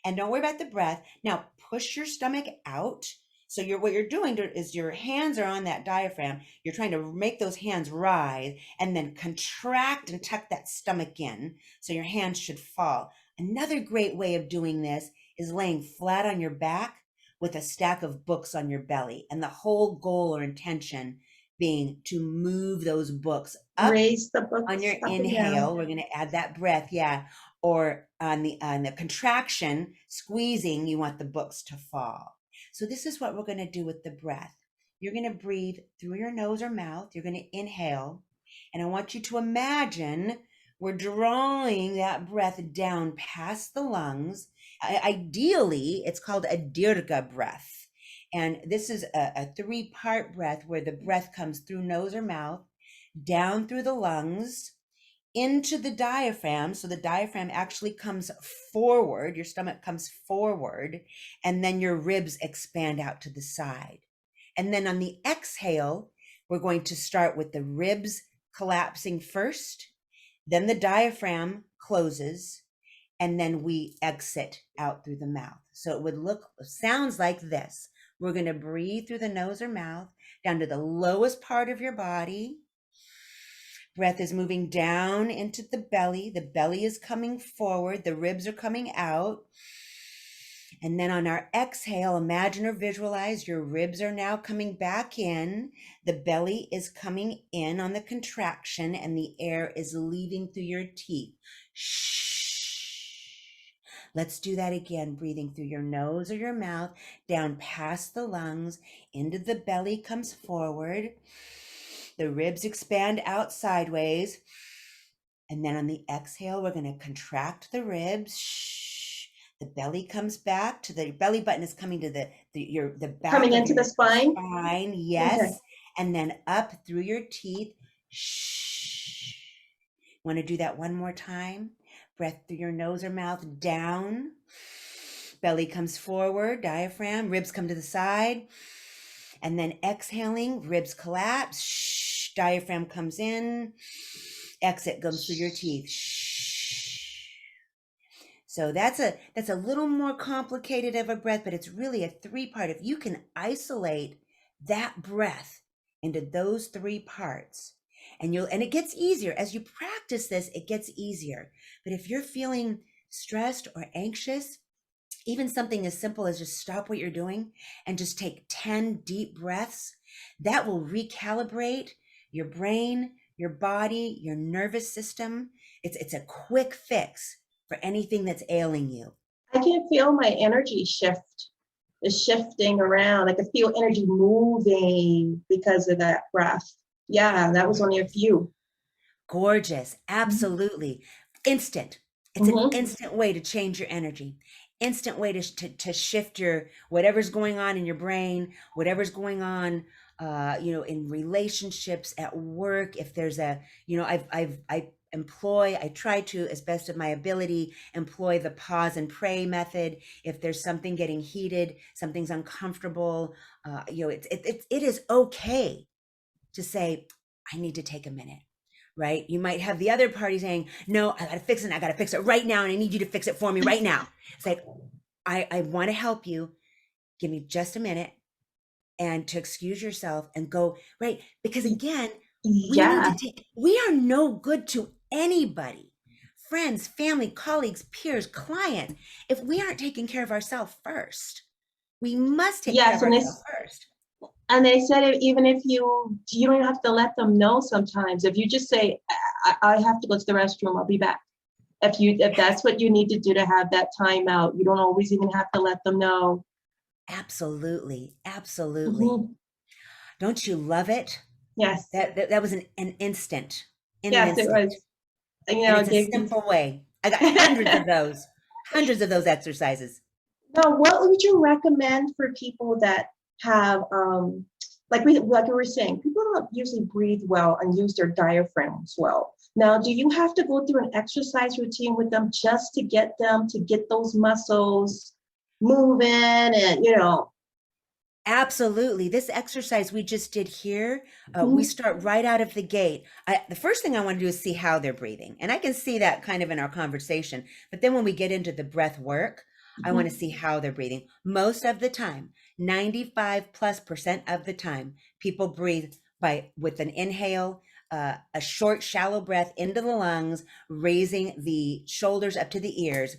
And don't worry about the breath. Now push your stomach out. So what you're doing is your hands are on that diaphragm. You're trying to make those hands rise and then contract and tuck that stomach in. So your hands should fall. Another great way of doing this is laying flat on your back with a stack of books on your belly. And the whole goal or intention being to move those books up. Raise the books on your up and inhale. down. We're going to add that breath. Yeah. Or on the contraction, squeezing, you want the books to fall. So this is what we're going to do with the breath. You're going to breathe through your nose or mouth. You're going to inhale. And I want you to imagine we're drawing that breath down past the lungs. Ideally, it's called a dirga breath. And this is a 3-part breath where the breath comes through nose or mouth, down through the lungs, into the diaphragm. So the diaphragm actually comes forward, your stomach comes forward, and then your ribs expand out to the side. And then on the exhale, we're going to start with the ribs collapsing first, then the diaphragm closes, and then we exit out through the mouth. So it sounds like this. We're going to breathe through the nose or mouth down to the lowest part of your body. Breath is moving down into the belly. The belly is coming forward. The ribs are coming out. And then on our exhale, imagine or visualize your ribs are now coming back in. The belly is coming in on the contraction and the air is leaving through your teeth. Shh. Let's do that again. Breathing through your nose or your mouth, down past the lungs, into the belly comes forward. The ribs expand out sideways. And then on the exhale, we're going to contract the ribs. Shh. The belly comes back to the belly button is coming to the back Coming of into your the spine. spine. Yes. Okay. And then up through your teeth. Shh. Want to do that one more time? Breath through your nose or mouth, down. Belly comes forward, diaphragm, ribs come to the side. And then exhaling, ribs collapse. Shh. Diaphragm comes in. Exit goes through your teeth. Shh. So that's a little more complicated of a breath, but it's really a 3-part. If you can isolate that breath into those 3 parts, and it gets easier as you practice this, it gets easier. But if you're feeling stressed or anxious, even something as simple as just stop what you're doing and just take 10 deep breaths, that will recalibrate your brain, your body, your nervous system. It's a quick fix for anything that's ailing you. I can feel my energy is shifting around. I can feel energy moving because of that breath. Yeah, that was only a few. Gorgeous. Absolutely. Instant. It's an instant way to change your energy. Instant way to shift your whatever's going on in your brain, whatever's going on in relationships, at work. If there's I try to, as best of my ability, employ the pause and pray method. If there's something getting heated, something's uncomfortable, it is okay to say, I need to take a minute, right? You might have the other party saying, no, I got to fix it. I got to fix it right now. And I need you to fix it for me right now. It's like, I want to help you. Give me just a minute and to excuse yourself and go, right? Because again, we are no good to anybody, friends, family, colleagues, peers, clients, if we aren't taking care of ourselves first. We must take care of ourselves first. And they said, even if you don't have to let them know sometimes. If you just say, I have to go to the restroom, I'll be back. if that's what you need to do to have that time out. You don't always even have to let them know. Absolutely. Absolutely. Mhm. Don't you love it? Yes. That was an instant, in an Yes, it instant. was. You And know, it's it a gave you. simple way. I got hundreds of those exercises. Now, what would you recommend for people that have, like we were saying, people don't usually breathe well and use their diaphragms well. Now, do you have to go through an exercise routine with them just to get them to get those muscles moving and, Absolutely. This exercise we just did here, we mhm, start right out of the gate. The first thing I want to do is see how they're breathing. And I can see that kind of in our conversation. But then when we get into the breath work, I want to mhm, see how they're breathing. Most of the time, 95+% of the time, people breathe with an inhale, a short, shallow breath into the lungs, raising the shoulders up to the ears.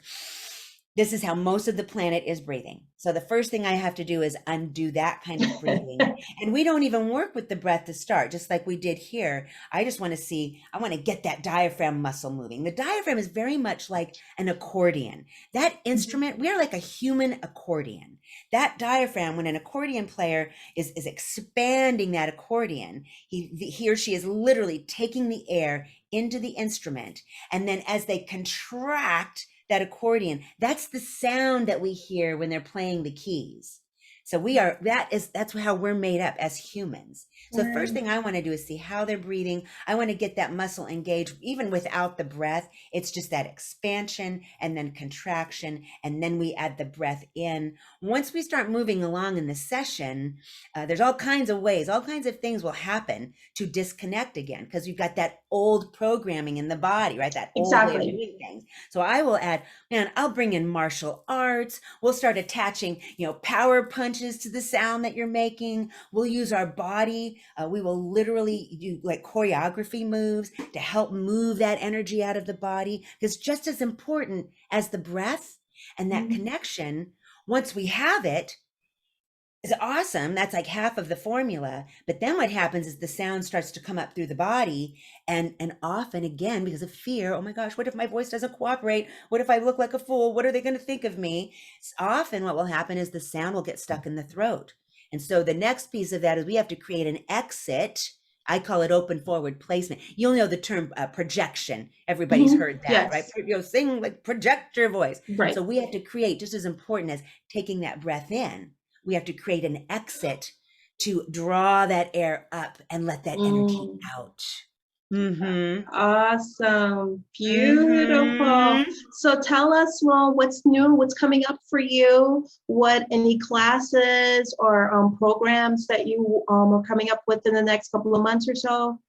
This is how most of the planet is breathing. So the first thing I have to do is undo that kind of breathing. And we don't even work with the breath to start, just like we did here. I just want to I want to get that diaphragm muscle moving. The diaphragm is very much like an accordion. That mhm, instrument, we are like a human accordion. That diaphragm, when an accordion player is expanding that accordion, he or she is literally taking the air into the instrument. And then as they contract that accordion, that's the sound that we hear when they're playing the keys. So that's how we're made up as humans. So the first right. thing I want to do is see how they're breathing. I want to get that muscle engaged even without the breath. It's just that expansion and then contraction, and then we add the breath in. Once we start moving along in the session, there's all kinds of ways, all kinds of things will happen to disconnect again, because you've got that old programming in the body, right? That old way of Exactly. doing things. So I will add, man, I'll bring in martial arts. We'll start attaching, power punches to the sound that you're making. We'll use our body. We will literally do like choreography moves to help move that energy out of the body, because just as important as the breath and that Mhm. connection, once we have it, is awesome. That's like half of the formula. But then what happens is the sound starts to come up through the body, and often, again, because of fear, oh my gosh, what if my voice doesn't cooperate? What if I look like a fool? What are they going to think of me? Often what will happen is the sound will get stuck in the throat. And so the next piece of that is we have to create an exit. I call it open forward placement. You'll know the term projection. Everybody's Mhm. heard that, right? Yes. Sing, like, project your voice. So Right. we have to create, just as important as taking that breath in, we have to create an exit to draw that air up and let that energy Mm. out. Mm-hmm. Awesome. Beautiful. Mm-hmm. So tell us, well, what's new, what's coming up for you, any classes or programs that you are coming up with in the next couple of months or so?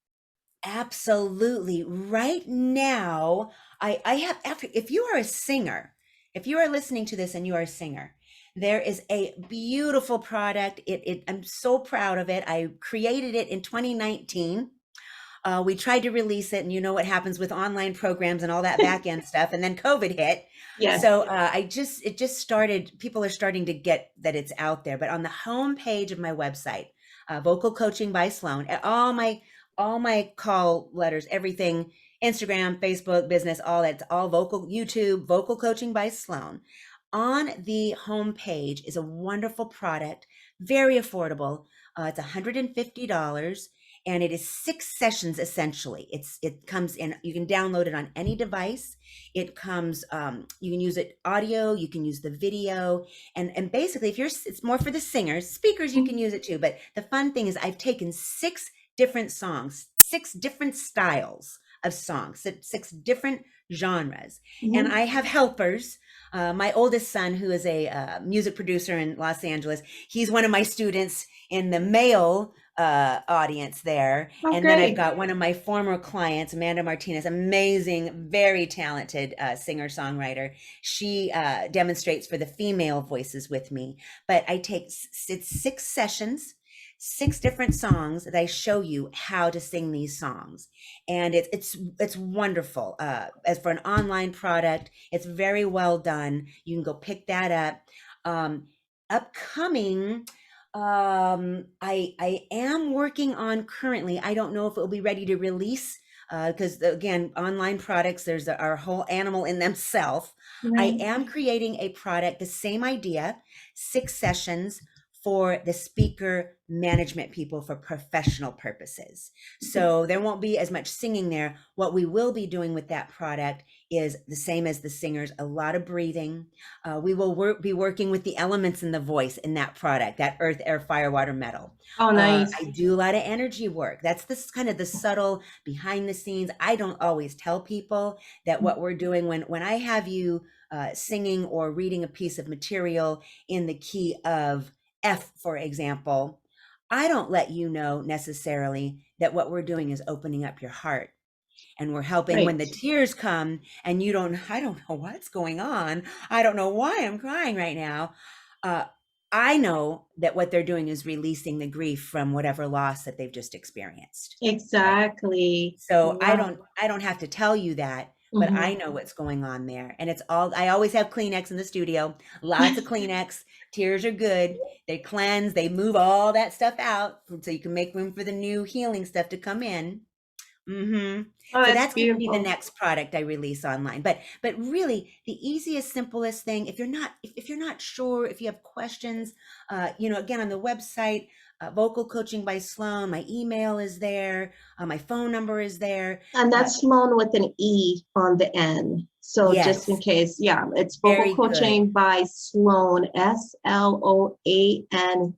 Absolutely. Right now, I have, after, if you are a singer, if you are listening to this and you are a singer, there is a beautiful product. I'm so proud of it. I created it in 2019. We tried to release it, and you know what happens with online programs and all that back end stuff, and then COVID hit. Yes. So it just started. People are starting to get that it's out there. But on the home page of my website, Vocal Coaching by Sloane, all my call letters, everything, Instagram, Facebook, business, all that's all vocal, YouTube, Vocal Coaching by Sloane. On the home page is a wonderful product, very affordable. It's $150, and it is 6 sessions essentially. It comes in, you can download it on any device. It comes, you can use it audio, you can use the video, and basically, it's more for the singers. Speakers, you can use it too. But the fun thing is, I've taken 6 different songs, 6 different styles of songs, 6 different genres, and Mhm. I have helpers. My oldest son, who is a music producer in Los Angeles, he's one of my students in the male audience there. Oh, And then I've great. got one of my former clients, Amanda Martinez, amazing, very talented singer songwriter. She demonstrates for the female voices with me. But it's 6 sessions, 6 different songs that I show you how to sing these songs, and it's wonderful. As for an online product, it's very well done. You can go pick that up. Upcoming, I am working on currently. I don't know if it will be ready to release because again, online products, there's our whole animal in themselves. I Right. am creating a product, the same idea, 6 sessions for the speaker management people for professional purposes. So there won't be as much singing there. What we will be doing with that product is the same as the singers, a lot of breathing. We will be working with the elements in the voice in that product, that earth, air, fire, water, metal. Oh, nice. I do a lot of energy work. That's this kind of the subtle behind the scenes. I don't always tell people that what we're doing when I have you singing or reading a piece of material in the key of F, for example, I don't let you know necessarily that what we're doing is opening up your heart. And we're helping when Right. the tears come and I don't know what's going on. I don't know why I'm crying right now. Uh, I know that what they're doing is releasing the grief from whatever loss that they've just experienced. Right? Exactly. So Wow. I don't have to tell you that, but I know what's going on there. And it's all, I always have Kleenex in the studio, lots of Kleenex. Tears are good. They cleanse, they move all that stuff out so you can make room for the new healing stuff to come in. Mm-hmm. Oh, So that's that's going to be the beautiful. next product I release online. But really, the easiest, simplest thing, if you're not sure, if you have questions, again on the website, Vocal Coaching by Sloane, my email is there, my phone number is there. And that's Sloane with an E on the end. So just in Yes, case, yeah, it's Vocal very good. Coaching by Sloane, SLOANE.com.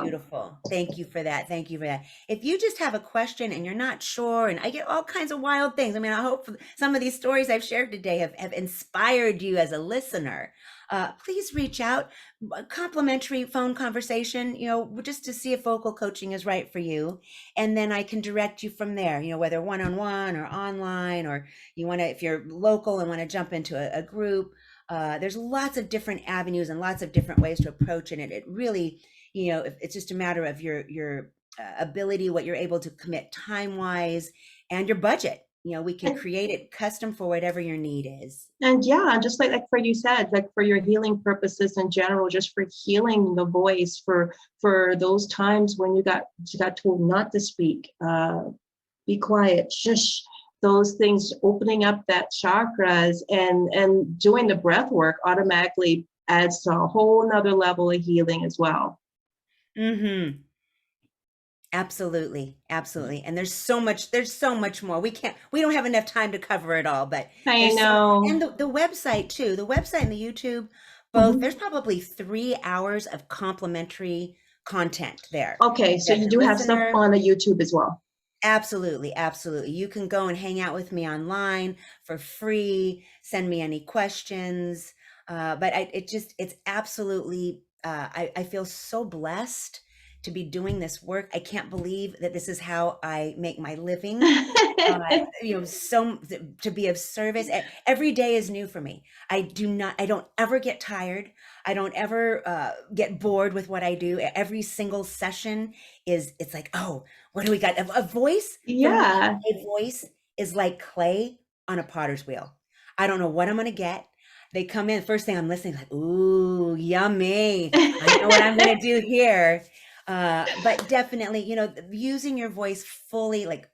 Beautiful. Thank you for that. Thank you for that. If you just have a question and you're not sure, and I get all kinds of wild things. I mean, I hope some of these stories I've shared today have inspired you as a listener. Please reach out, a complimentary phone conversation, just to see if vocal coaching is right for you. And then I can direct you from there, whether one-on-one or online, or if you're local and want to jump into a group. There's lots of different avenues and lots of different ways to approach it. And it really, it's just a matter of your ability, what you're able to commit time wise, and your budget. We can And, create it custom for whatever your need is. and yeah, just like for you said, like for your healing purposes in general, just for healing the voice, for those times when you got told not to speak, be quiet, shush, those things, opening up that chakras and doing the breath work automatically adds to a whole nother level of healing as well. Mm-hmm. Absolutely. Absolutely. And there's so much more. We don't have enough time to cover it all, but I there's and know. the website too, the website and the YouTube, both, Mhm. there's probably 3 hours of complimentary content there. Okay, so That you the do have stuff listener, on the YouTube as well. absolutely, absolutely. You can go and hang out with me online for free, send me any questions. But it's absolutely, I feel so blessed to be doing this work. I can't believe that this is how I make my living. Uh, so to be of service. Every day is new for me. I don't ever get tired. I don't ever get bored with what I do. Every single session it's like, oh, what do we got? A voice for me, Yeah. a voice is like clay on a potter's wheel. I don't know what I'm going to get. They come in, first thing I'm listening, like, ooh, yummy. I know what I'm going to do here. But definitely, using your voice fully, like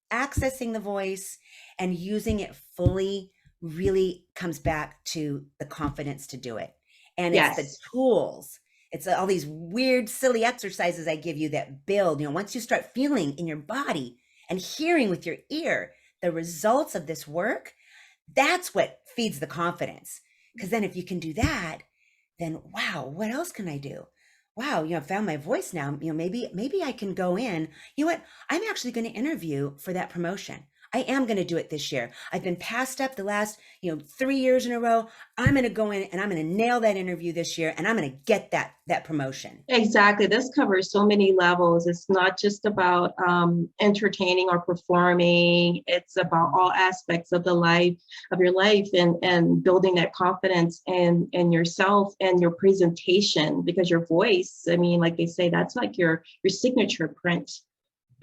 accessing the voice and using it fully really comes back to the confidence to do it. And it's the Yes. tools. It's all these weird, silly exercises I give you that build, once you start feeling in your body and hearing with your ear the results of this work, that's what feeds the confidence. Because then if you can do that, then wow, what else can I do? Wow, I found my voice now. Maybe I can go in. You know what? I'm actually going to interview for that promotion. I am going to do it this year. I've been passed up the last, 3 years in a row. I'm going to go in and I'm going to nail that interview this year, and I'm going to get that promotion. Exactly. This covers so many levels. It's not just about entertaining or performing. It's about all aspects of your life, and building that confidence in yourself and your presentation, because your voice, I mean, like they say, that's like your signature print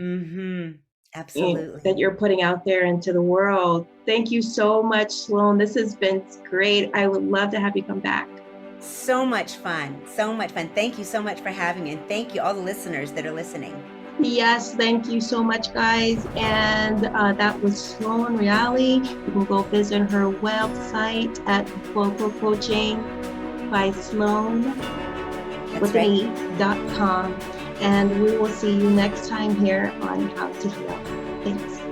Mm-hmm. Absolutely. that you're putting out there into the world. Thank you so much, Sloane. This has been great. I would love to have you come back. So much fun. So much fun. Thank you so much for having me. And thank you, all the listeners that are listening. Yes, thank you so much, guys. And that was Sloane Reali. You can go visit her website at Vocal Coaching by Sloane That's with right. an E.com. And we will see you next time here on How to Heal. Thanks.